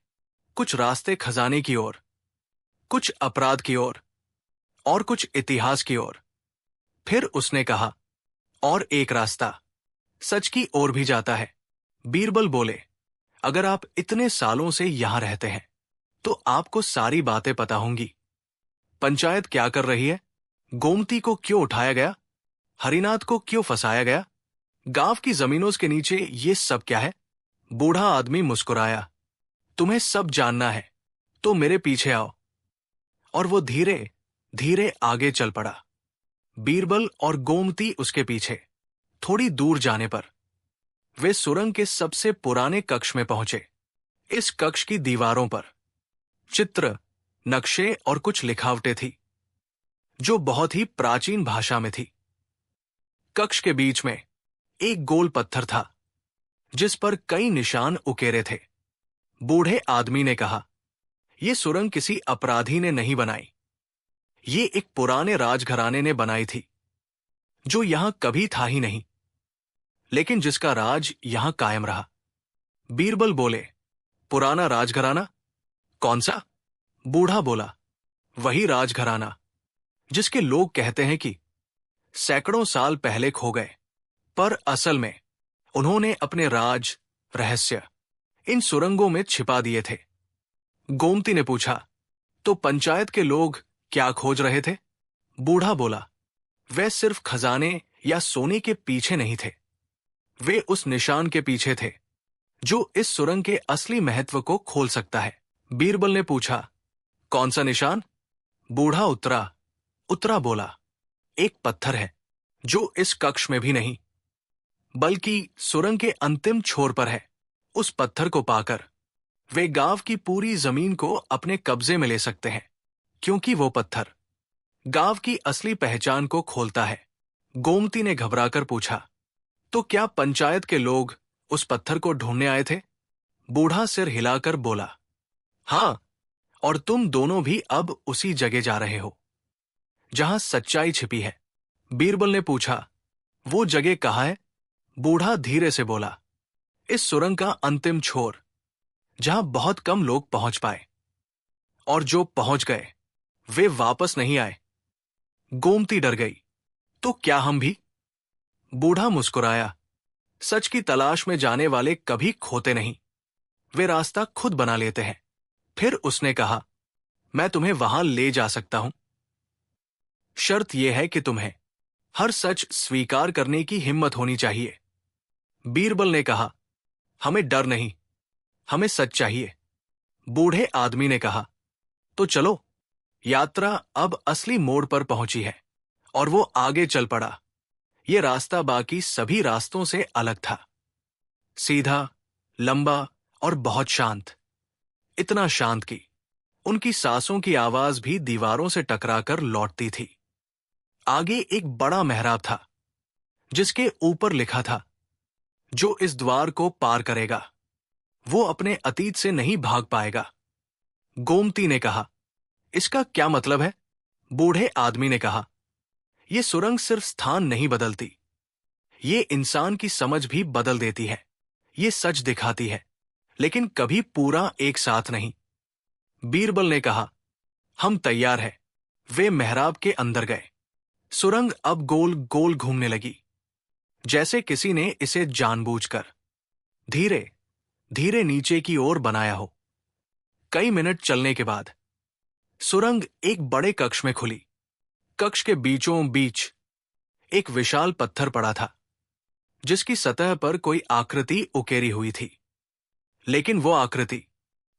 कुछ रास्ते खजाने की ओर, कुछ अपराध की ओर, और कुछ इतिहास की ओर। फिर उसने कहा, और एक रास्ता सच की ओर भी जाता है। बीरबल बोले, अगर आप इतने सालों से यहां रहते हैं तो आपको सारी बातें पता होंगी। पंचायत क्या कर रही है? गोमती को क्यों उठाया गया? हरिनाथ को क्यों फंसाया गया? गांव की जमीनों के नीचे ये सब क्या है? बूढ़ा आदमी मुस्कुराया, तुम्हें सब जानना है तो मेरे पीछे आओ। और वो धीरे धीरे आगे चल पड़ा। बीरबल और गोमती उसके पीछे। थोड़ी दूर जाने पर वे सुरंग के सबसे पुराने कक्ष में पहुंचे। इस कक्ष की दीवारों पर चित्र, नक्शे और कुछ लिखावटें थी जो बहुत ही प्राचीन भाषा में थी। कक्ष के बीच में एक गोल पत्थर था जिस पर कई निशान उकेरे थे। बूढ़े आदमी ने कहा, यह सुरंग किसी अपराधी ने नहीं बनाई। ये एक पुराने राजघराने ने बनाई थी जो यहां कभी था ही नहीं, लेकिन जिसका राज यहां कायम रहा। बीरबल बोले, पुराना राजघराना? कौन सा? बूढ़ा बोला, वही राजघराना जिसके लोग कहते हैं कि सैकड़ों साल पहले खो गए, पर असल में उन्होंने अपने राज, रहस्य इन सुरंगों में छिपा दिए थे। गोमती ने पूछा, तो पंचायत के लोग क्या खोज रहे थे? बूढ़ा बोला, वे सिर्फ खजाने या सोने के पीछे नहीं थे, वे उस निशान के पीछे थे जो इस सुरंग के असली महत्व को खोल सकता है। बीरबल ने पूछा, कौन सा निशान? बूढ़ा उतरा बोला, एक पत्थर है जो इस कक्ष में भी नहीं, बल्कि सुरंग के अंतिम छोर पर है। उस पत्थर को पाकर वे गांव की पूरी जमीन को अपने कब्जे में ले सकते हैं, क्योंकि वो पत्थर गांव की असली पहचान को खोलता है। गोमती ने घबराकर पूछा, तो क्या पंचायत के लोग उस पत्थर को ढूंढने आए थे? बूढ़ा सिर हिलाकर बोला, हां, और तुम दोनों भी अब उसी जगह जा रहे हो जहां सच्चाई छिपी है। बीरबल ने पूछा, वो जगह कहाँ है? बूढ़ा धीरे से बोला, इस सुरंग का अंतिम छोर, जहां बहुत कम लोग पहुंच पाए, और जो पहुंच गए वे वापस नहीं आए। गोमती डर गई, तो क्या हम भी? बूढ़ा मुस्कुराया, सच की तलाश में जाने वाले कभी खोते नहीं, वे रास्ता खुद बना लेते हैं। फिर उसने कहा, मैं तुम्हें वहां ले जा सकता हूं। शर्त यह है कि तुम्हें हर सच स्वीकार करने की हिम्मत होनी चाहिए। बीरबल ने कहा, हमें डर नहीं, हमें सच चाहिए। बूढ़े आदमी ने कहा, तो चलो। यात्रा अब असली मोड़ पर पहुंची है, और वो आगे चल पड़ा। ये रास्ता बाकी सभी रास्तों से अलग था, सीधा, लंबा और बहुत शांत। इतना शांत कि उनकी सांसों की आवाज भी दीवारों से टकराकर लौटती थी। आगे एक बड़ा मेहराब था जिसके ऊपर लिखा था, जो इस द्वार को पार करेगा वो अपने अतीत से नहीं भाग पाएगा। गोमती ने कहा, इसका क्या मतलब है? बूढ़े आदमी ने कहा, यह सुरंग सिर्फ स्थान नहीं बदलती, ये इंसान की समझ भी बदल देती है। ये सच दिखाती है, लेकिन कभी पूरा एक साथ नहीं। बीरबल ने कहा, हम तैयार हैं। वे मेहराब के अंदर गए। सुरंग अब गोल गोल घूमने लगी, जैसे किसी ने इसे जानबूझकर धीरे धीरे नीचे की ओर बनाया हो। कई मिनट चलने के बाद सुरंग एक बड़े कक्ष में खुली। कक्ष के बीचों बीच एक विशाल पत्थर पड़ा था, जिसकी सतह पर कोई आकृति उकेरी हुई थी। लेकिन वो आकृति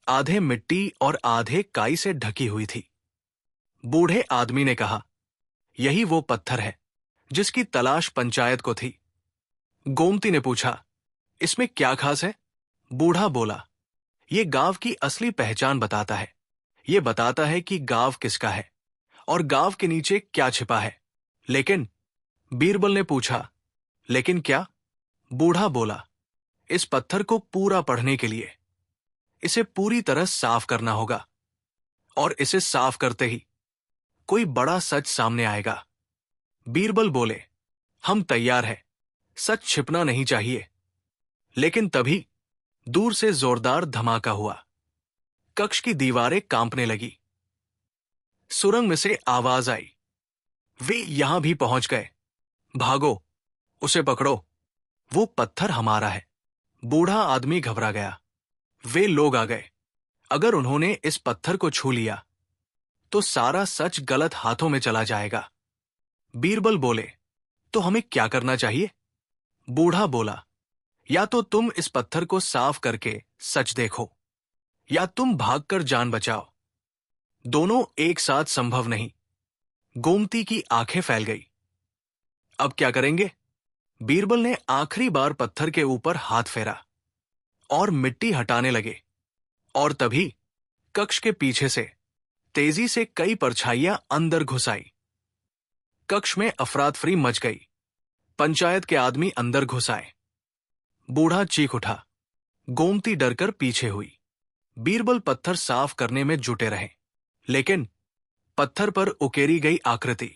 आधे मिट्टी और आधे काई से ढकी हुई थी। बूढ़े आदमी ने कहा, यही वो पत्थर है जिसकी तलाश पंचायत को थी। गोमती ने पूछा, इसमें क्या खास है? बूढ़ा बोला, ये गांव की असली पहचान बताता है। ये बताता है कि गांव किसका है और गांव के नीचे क्या छिपा है। लेकिन बीरबल ने पूछा, लेकिन क्या? बूढ़ा बोला, इस पत्थर को पूरा पढ़ने के लिए इसे पूरी तरह साफ करना होगा, और इसे साफ करते ही कोई बड़ा सच सामने आएगा। बीरबल बोले, हम तैयार हैं, सच छिपना नहीं चाहिए। लेकिन तभी दूर से जोरदार धमाका हुआ। कक्ष की दीवारें कांपने लगी। सुरंग में से आवाज आई, वे यहां भी पहुंच गए। भागो, उसे पकड़ो, वो पत्थर हमारा है। बूढ़ा आदमी घबरा गया। वे लोग आ गए। अगर उन्होंने इस पत्थर को छू लिया तो सारा सच गलत हाथों में चला जाएगा। बीरबल बोले, तो हमें क्या करना चाहिए? बूढ़ा बोला, या तो तुम इस पत्थर को साफ करके सच देखो, या तुम भागकर जान बचाओ। दोनों एक साथ संभव नहीं। गोमती की आंखें फैल गई। अब क्या करेंगे? बीरबल ने आखिरी बार पत्थर के ऊपर हाथ फेरा और मिट्टी हटाने लगे, और तभी कक्ष के पीछे से तेजी से कई परछाइयां अंदर घुस आई। कक्ष में अफरातफरी मच गई। पंचायत के आदमी अंदर घुस आए। बूढ़ा चीख उठा। गोमती डरकर पीछे हुई। बीरबल पत्थर साफ करने में जुटे रहे, लेकिन पत्थर पर उकेरी गई आकृति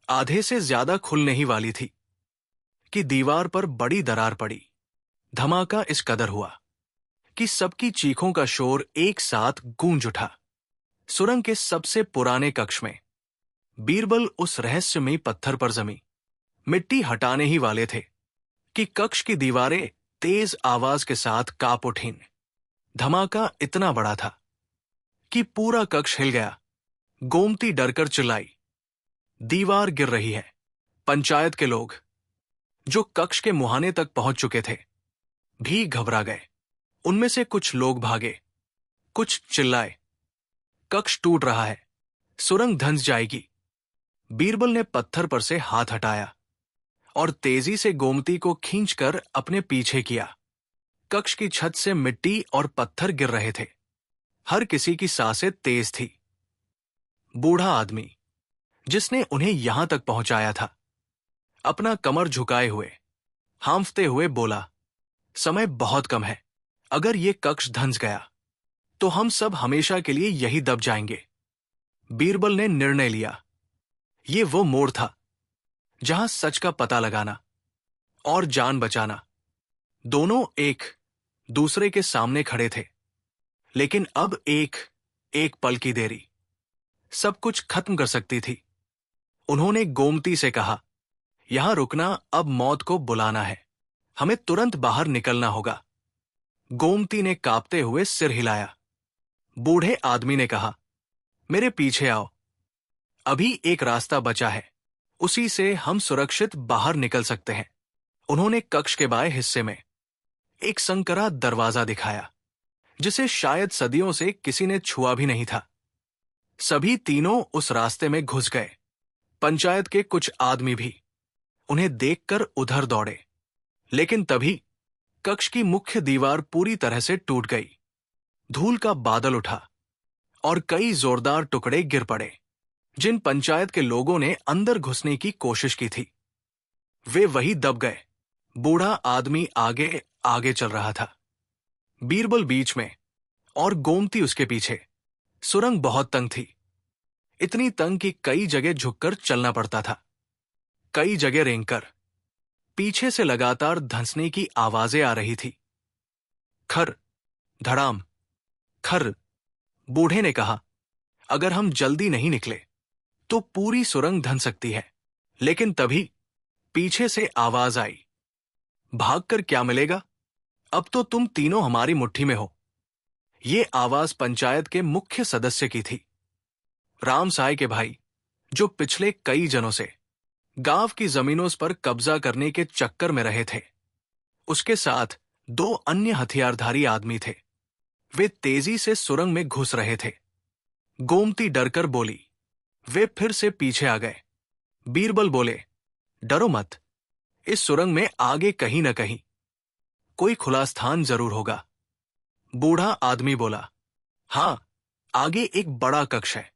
आधे से ज्यादा खुलने ही वाली थी कि दीवार पर बड़ी दरार पड़ी। धमाका इस कदर हुआ कि सबकी चीखों का शोर एक साथ गूंज उठा। सुरंग के सबसे पुराने कक्ष में बीरबल उस रहस्यमयी पत्थर पर जमी मिट्टी हटाने ही वाले थे कि कक्ष की दीवारें तेज आवाज के साथ कांप उठीं। धमाका इतना बड़ा था कि पूरा कक्ष हिल गया। गोमती डरकर चिल्लाई, दीवार गिर रही है। पंचायत के लोग, जो कक्ष के मुहाने तक पहुंच चुके थे, भी घबरा गए। उनमें से कुछ लोग भागे, कुछ चिल्लाए, कक्ष टूट रहा है, सुरंग धंस जाएगी। बीरबल ने पत्थर पर से हाथ हटाया और तेजी से गोमती को खींचकर अपने पीछे किया। कक्ष की छत से मिट्टी और पत्थर गिर रहे थे। हर किसी की सांसें तेज थी। बूढ़ा आदमी, जिसने उन्हें यहां तक पहुंचाया था, अपना कमर झुकाए हुए, हांफते हुए बोला, समय बहुत कम है। अगर ये कक्ष धंस गया तो हम सब हमेशा के लिए यही दब जाएंगे। बीरबल ने निर्णय लिया। ये वो मोड़ था जहां सच का पता लगाना और जान बचाना दोनों एक दूसरे के सामने खड़े थे। लेकिन अब एक पल की देरी सब कुछ खत्म कर सकती थी। उन्होंने गोमती से कहा, यहां रुकना अब मौत को बुलाना है। हमें तुरंत बाहर निकलना होगा। गोमती ने कांपते हुए सिर हिलाया। बूढ़े आदमी ने कहा, मेरे पीछे आओ। अभी एक रास्ता बचा है, उसी से हम सुरक्षित बाहर निकल सकते हैं। उन्होंने कक्ष के बाएं हिस्से में एक संकरा दरवाजा दिखाया, जिसे शायद सदियों से किसी ने छुआ भी नहीं था। सभी तीनों उस रास्ते में घुस गए। पंचायत के कुछ आदमी भी उन्हें देखकर उधर दौड़े। लेकिन तभी कक्ष की मुख्य दीवार पूरी तरह से टूट गई। धूल का बादल उठा और कई जोरदार टुकड़े गिर पड़े, जिन पंचायत के लोगों ने अंदर घुसने की कोशिश की थी। वे वही दब गए। बूढ़ा आदमी आगे आगे चल रहा था, बीरबल बीच में और गोमती उसके पीछे। सुरंग बहुत तंग थी, इतनी तंग कि कई जगह झुककर चलना पड़ता था, कई जगह रेंगकर। पीछे से लगातार धंसने की आवाजें आ रही थी। खर, धड़ाम, खर। बूढ़े ने कहा, अगर हम जल्दी नहीं निकले तो पूरी सुरंग धंस सकती है। लेकिन तभी पीछे से आवाज आई, भागकर क्या मिलेगा? अब तो तुम तीनों हमारी मुट्ठी में हो। ये आवाज पंचायत के मुख्य सदस्य की थी, राम साय के भाई, जो पिछले कई जनों से गांव की जमीनों पर कब्जा करने के चक्कर में रहे थे। उसके साथ 2 अन्य हथियारधारी आदमी थे। वे तेजी से सुरंग में घुस रहे थे। गोमती डरकर बोली। वे फिर से पीछे आ गए। बीरबल बोले, डरो मत, इस सुरंग में आगे कहीं न कहीं कोई खुला स्थान जरूर होगा। बूढ़ा आदमी बोला, हां, आगे एक बड़ा कक्ष है,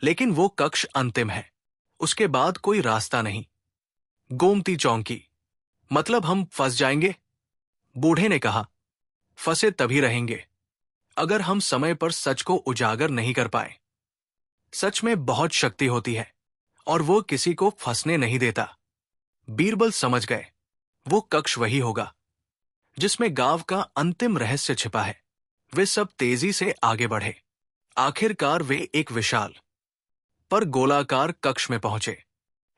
लेकिन वो कक्ष अंतिम है, उसके बाद कोई रास्ता नहीं। गोमती चौंकी। मतलब हम फंस जाएंगे? बूढ़े ने कहा, फंसे तभी रहेंगे अगर हम समय पर सच को उजागर नहीं कर पाए। सच में बहुत शक्ति होती है और वो किसी को फंसने नहीं देता। बीरबल समझ गए, वो कक्ष वही होगा जिसमें गांव का अंतिम रहस्य छिपा है। वे सब तेजी से आगे बढ़े। आखिरकार वे एक विशाल पर गोलाकार कक्ष में पहुंचे।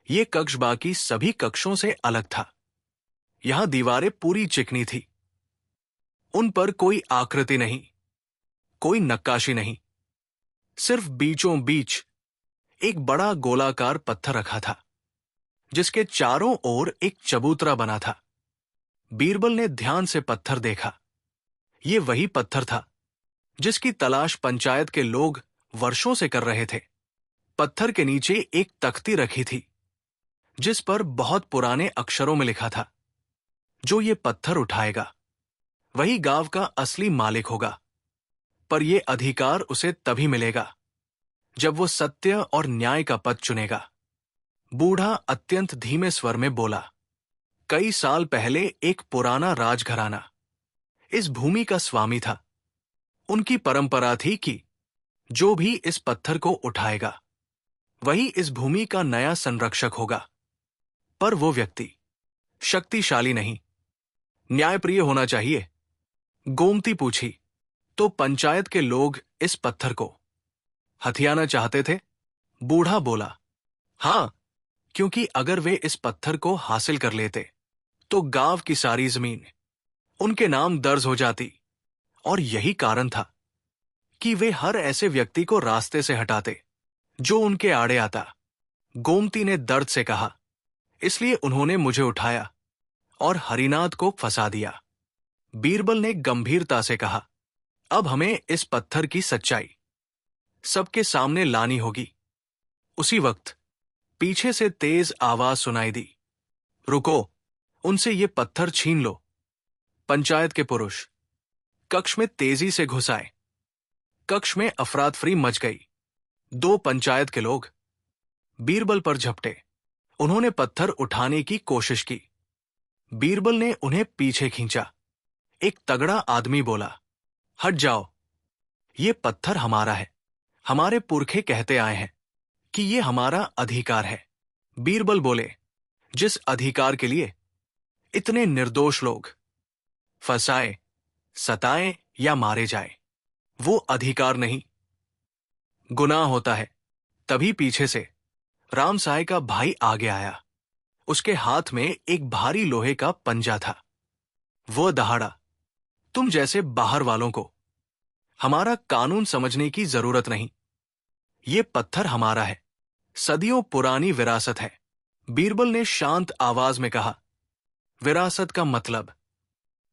ये कक्ष बाकी सभी कक्षों से अलग था। यहां दीवारें पूरी चिकनी थी। उन पर कोई आकृति नहीं, कोई नक्काशी नहीं। सिर्फ बीचों बीच एक बड़ा गोलाकार पत्थर रखा था, जिसके चारों ओर एक चबूतरा बना था। बीरबल ने ध्यान से पत्थर देखा। ये वही पत्थर था जिसकी तलाश पंचायत के लोग वर्षों से कर रहे थे। पत्थर के नीचे एक तख्ती रखी थी, जिस पर बहुत पुराने अक्षरों में लिखा था, जो ये पत्थर उठाएगा वही गांव का असली मालिक होगा। पर यह अधिकार उसे तभी मिलेगा जब वो सत्य और न्याय का पथ चुनेगा। बूढ़ा अत्यंत धीमे स्वर में बोला, कई साल पहले एक पुराना राजघराना इस भूमि का स्वामी था। उनकी परंपरा थी कि जो भी इस पत्थर को उठाएगा वही इस भूमि का नया संरक्षक होगा। पर वो व्यक्ति शक्तिशाली नहीं, न्यायप्रिय होना चाहिए। गोमती पूछी, तो पंचायत के लोग इस पत्थर को हथियाना चाहते थे? बूढ़ा बोला, हां, क्योंकि अगर वे इस पत्थर को हासिल कर लेते तो गांव की सारी जमीन उनके नाम दर्ज हो जाती। और यही कारण था कि वे हर ऐसे व्यक्ति को रास्ते से हटाते जो उनके आड़े आता। गोमती ने दर्द से कहा, इसलिए उन्होंने मुझे उठाया और हरिनाथ को फंसा दिया। बीरबल ने गंभीरता से कहा, अब हमें इस पत्थर की सच्चाई सबके सामने लानी होगी। उसी वक्त पीछे से तेज आवाज सुनाई दी, रुको, उनसे ये पत्थर छीन लो। पंचायत के पुरुष कक्ष में तेजी से घुस आए। कक्ष में अफरातफरी मच गई। 2 पंचायत के लोग बीरबल पर झपटे। उन्होंने पत्थर उठाने की कोशिश की। बीरबल ने उन्हें पीछे खींचा। एक तगड़ा आदमी बोला, हट जाओ, ये पत्थर हमारा है। हमारे पुरखे कहते आए हैं कि ये हमारा अधिकार है। बीरबल बोले, जिस अधिकार के लिए इतने निर्दोष लोग फंसाए, सताए या मारे जाए, वो अधिकार नहीं, गुनाह होता है। तभी पीछे से राम साय का भाई आगे आया। उसके हाथ में एक भारी लोहे का पंजा था। वो दहाड़ा, तुम जैसे बाहर वालों को हमारा कानून समझने की जरूरत नहीं। ये पत्थर हमारा है, सदियों पुरानी विरासत है। बीरबल ने शांत आवाज में कहा, विरासत का मतलब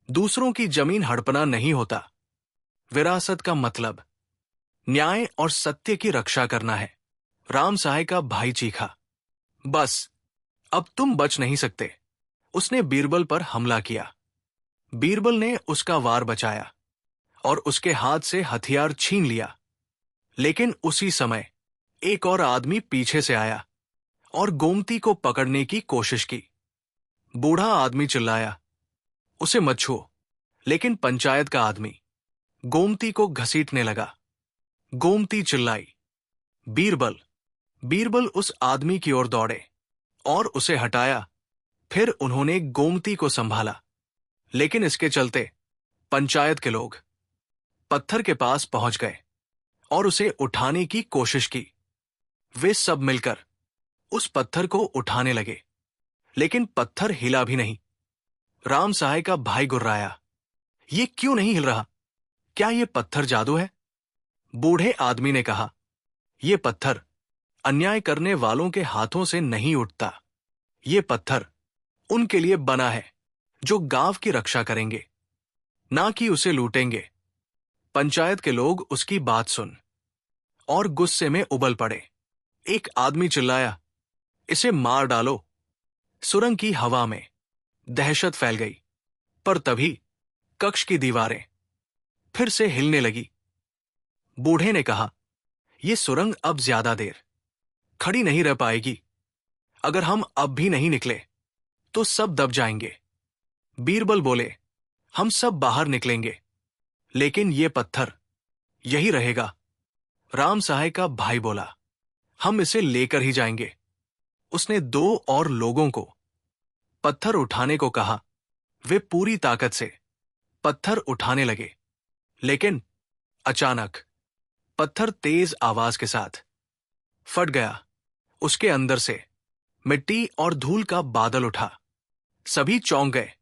दूसरों की जमीन हड़पना नहीं होता। विरासत का मतलब न्याय और सत्य की रक्षा करना है। राम साय का भाई चीखा, बस, अब तुम बच नहीं सकते। उसने बीरबल पर हमला किया। बीरबल ने उसका वार बचाया और उसके हाथ से हथियार छीन लिया। लेकिन उसी समय एक और आदमी पीछे से आया और गोमती को पकड़ने की कोशिश की। बूढ़ा आदमी चिल्लाया, उसे मत छुओ। लेकिन पंचायत का आदमी गोमती को घसीटने लगा। गोमती चिल्लाई, बीरबल। बीरबल उस आदमी की ओर दौड़े और उसे हटाया। फिर उन्होंने गोमती को संभाला। लेकिन इसके चलते पंचायत के लोग पत्थर के पास पहुंच गए और उसे उठाने की कोशिश की। वे सब मिलकर उस पत्थर को उठाने लगे, लेकिन पत्थर हिला भी नहीं। राम साय का भाई गुर्राया, ये क्यों नहीं हिल रहा? क्या ये पत्थर जादू है? बूढ़े आदमी ने कहा, ये पत्थर अन्याय करने वालों के हाथों से नहीं उठता। ये पत्थर उनके लिए बना है जो गांव की रक्षा करेंगे, ना कि उसे लूटेंगे। पंचायत के लोग उसकी बात सुन और गुस्से में उबल पड़े। एक आदमी चिल्लाया, इसे मार डालो। सुरंग की हवा में दहशत फैल गई, पर तभी कक्ष की दीवारें फिर से हिलने लगी। बूढ़े ने कहा, यह सुरंग अब ज्यादा देर खड़ी नहीं रह पाएगी। अगर हम अब भी नहीं निकले तो सब दब जाएंगे। बीरबल बोले, हम सब बाहर निकलेंगे, लेकिन ये पत्थर यही रहेगा। राम सहाय का भाई बोला, हम इसे लेकर ही जाएंगे। उसने दो और लोगों को पत्थर उठाने को कहा। वे पूरी ताकत से पत्थर उठाने लगे, लेकिन अचानक पत्थर तेज आवाज के साथ फट गया। उसके अंदर से मिट्टी और धूल का बादल उठा। सभी चौंक गए।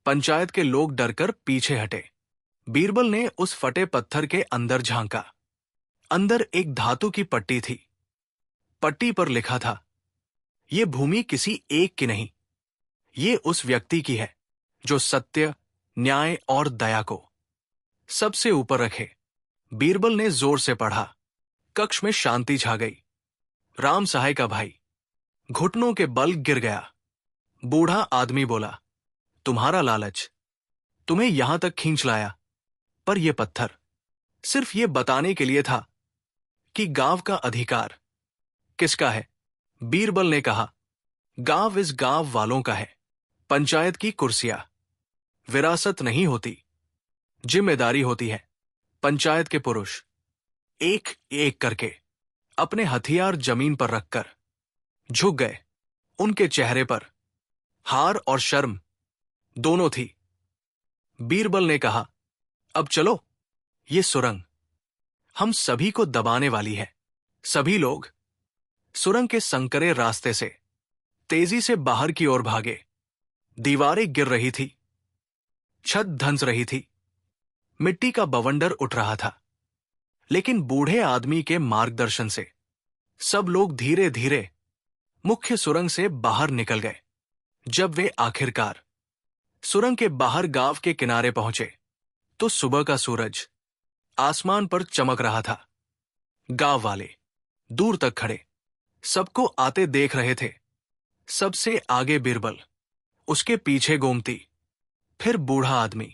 पंचायत के लोग डरकर पीछे हटे। बीरबल ने उस फटे पत्थर के अंदर झांका। अंदर एक धातु की पट्टी थी। पट्टी पर लिखा था, यह भूमि किसी एक की नहीं, ये उस व्यक्ति की है जो सत्य, न्याय और दया को सबसे ऊपर रखे। बीरबल ने जोर से पढ़ा। कक्ष में शांति छा गई। राम सहाय का भाई घुटनों के बल गिर गया। बूढ़ा आदमी बोला, तुम्हारा लालच तुम्हें यहां तक खींच लाया, पर यह पत्थर सिर्फ यह बताने के लिए था कि गांव का अधिकार किसका है। बीरबल ने कहा, गांव इस गांव वालों का है। पंचायत की कुर्सियां विरासत नहीं होती, जिम्मेदारी होती है। पंचायत के पुरुष एक एक करके अपने हथियार जमीन पर रखकर झुक गए। उनके चेहरे पर हार और शर्म दोनों थी। बीरबल ने कहा, अब चलो, ये सुरंग हम सभी को दबाने वाली है। सभी लोग सुरंग के संकरे रास्ते से तेजी से बाहर की ओर भागे। दीवारें गिर रही थी, छत धंस रही थी, मिट्टी का बवंडर उठ रहा था, लेकिन बूढ़े आदमी के मार्गदर्शन से सब लोग धीरे धीरे मुख्य सुरंग से बाहर निकल गए। जब वे आखिरकार सुरंग के बाहर गांव के किनारे पहुंचे, तो सुबह का सूरज आसमान पर चमक रहा था। गांव वाले दूर तक खड़े सबको आते देख रहे थे। सबसे आगे बीरबल, उसके पीछे गोमती, फिर बूढ़ा आदमी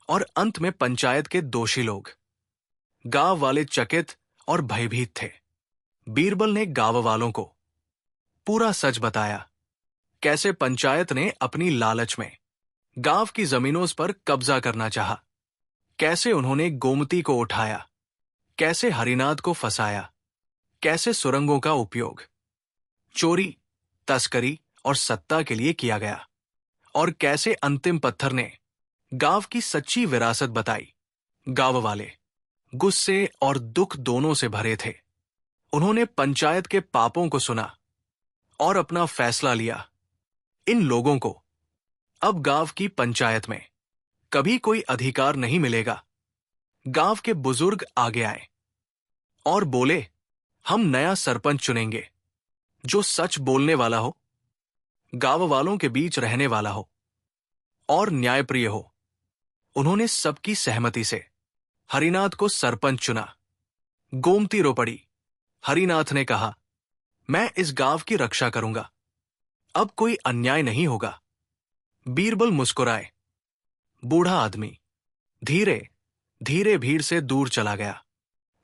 और अंत में पंचायत के दोषी लोग। गांव वाले चकित और भयभीत थे। बीरबल ने गांव वालों को पूरा सच बताया, कैसे पंचायत ने अपनी लालच में गांव की जमीनों पर कब्जा करना चाहा, कैसे उन्होंने गोमती को उठाया, कैसे हरिनाथ को फंसाया, कैसे सुरंगों का उपयोग चोरी, तस्करी और सत्ता के लिए किया गया, और कैसे अंतिम पत्थर ने गांव की सच्ची विरासत बताई। गांव वाले गुस्से और दुख दोनों से भरे थे। उन्होंने पंचायत के पापों को सुना और अपना फैसला लिया। इन लोगों को अब गांव की पंचायत में कभी कोई अधिकार नहीं मिलेगा। गांव के बुजुर्ग आगे आए और बोले, हम नया सरपंच चुनेंगे जो सच बोलने वाला हो, गांव वालों के बीच रहने वाला हो और न्यायप्रिय हो। उन्होंने सबकी सहमति से हरिनाथ को सरपंच चुना। गोमती रो पड़ी। हरिनाथ ने कहा, मैं इस गांव की रक्षा करूंगा, अब कोई अन्याय नहीं होगा। बीरबल मुस्कुराए। बूढ़ा आदमी धीरे धीरे भीड़ से दूर चला गया।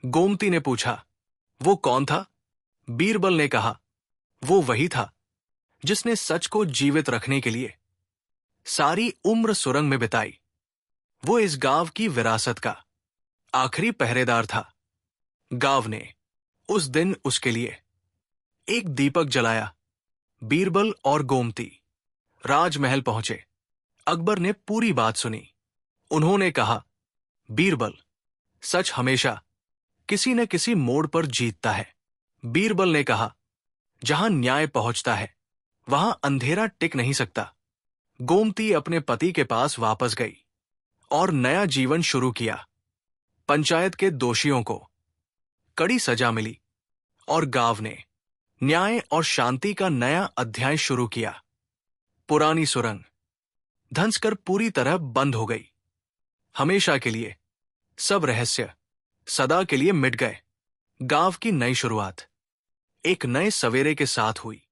गोमती ने पूछा, वो कौन था? बीरबल ने कहा, वो वही था जिसने सच को जीवित रखने के लिए सारी उम्र सुरंग में बिताई। वो इस गांव की विरासत का आखिरी पहरेदार था। गांव ने उस दिन उसके लिए एक दीपक जलाया। बीरबल और गोमती राजमहल पहुंचे। अकबर ने पूरी बात सुनी। उन्होंने कहा, बीरबल, सच हमेशा किसी न किसी मोड़ पर जीतता है। बीरबल ने कहा, जहां न्याय पहुंचता है वहां अंधेरा टिक नहीं सकता। गोमती अपने पति के पास वापस गई और नया जीवन शुरू किया। पंचायत के दोषियों को कड़ी सजा मिली और गांव ने न्याय और शांति का नया अध्याय शुरू किया। पुरानी सुरंग धंसकर पूरी तरह बंद हो गई। हमेशा के लिए सब रहस्य सदा के लिए मिट गए। गांव की नई शुरुआत एक नए सवेरे के साथ हुई।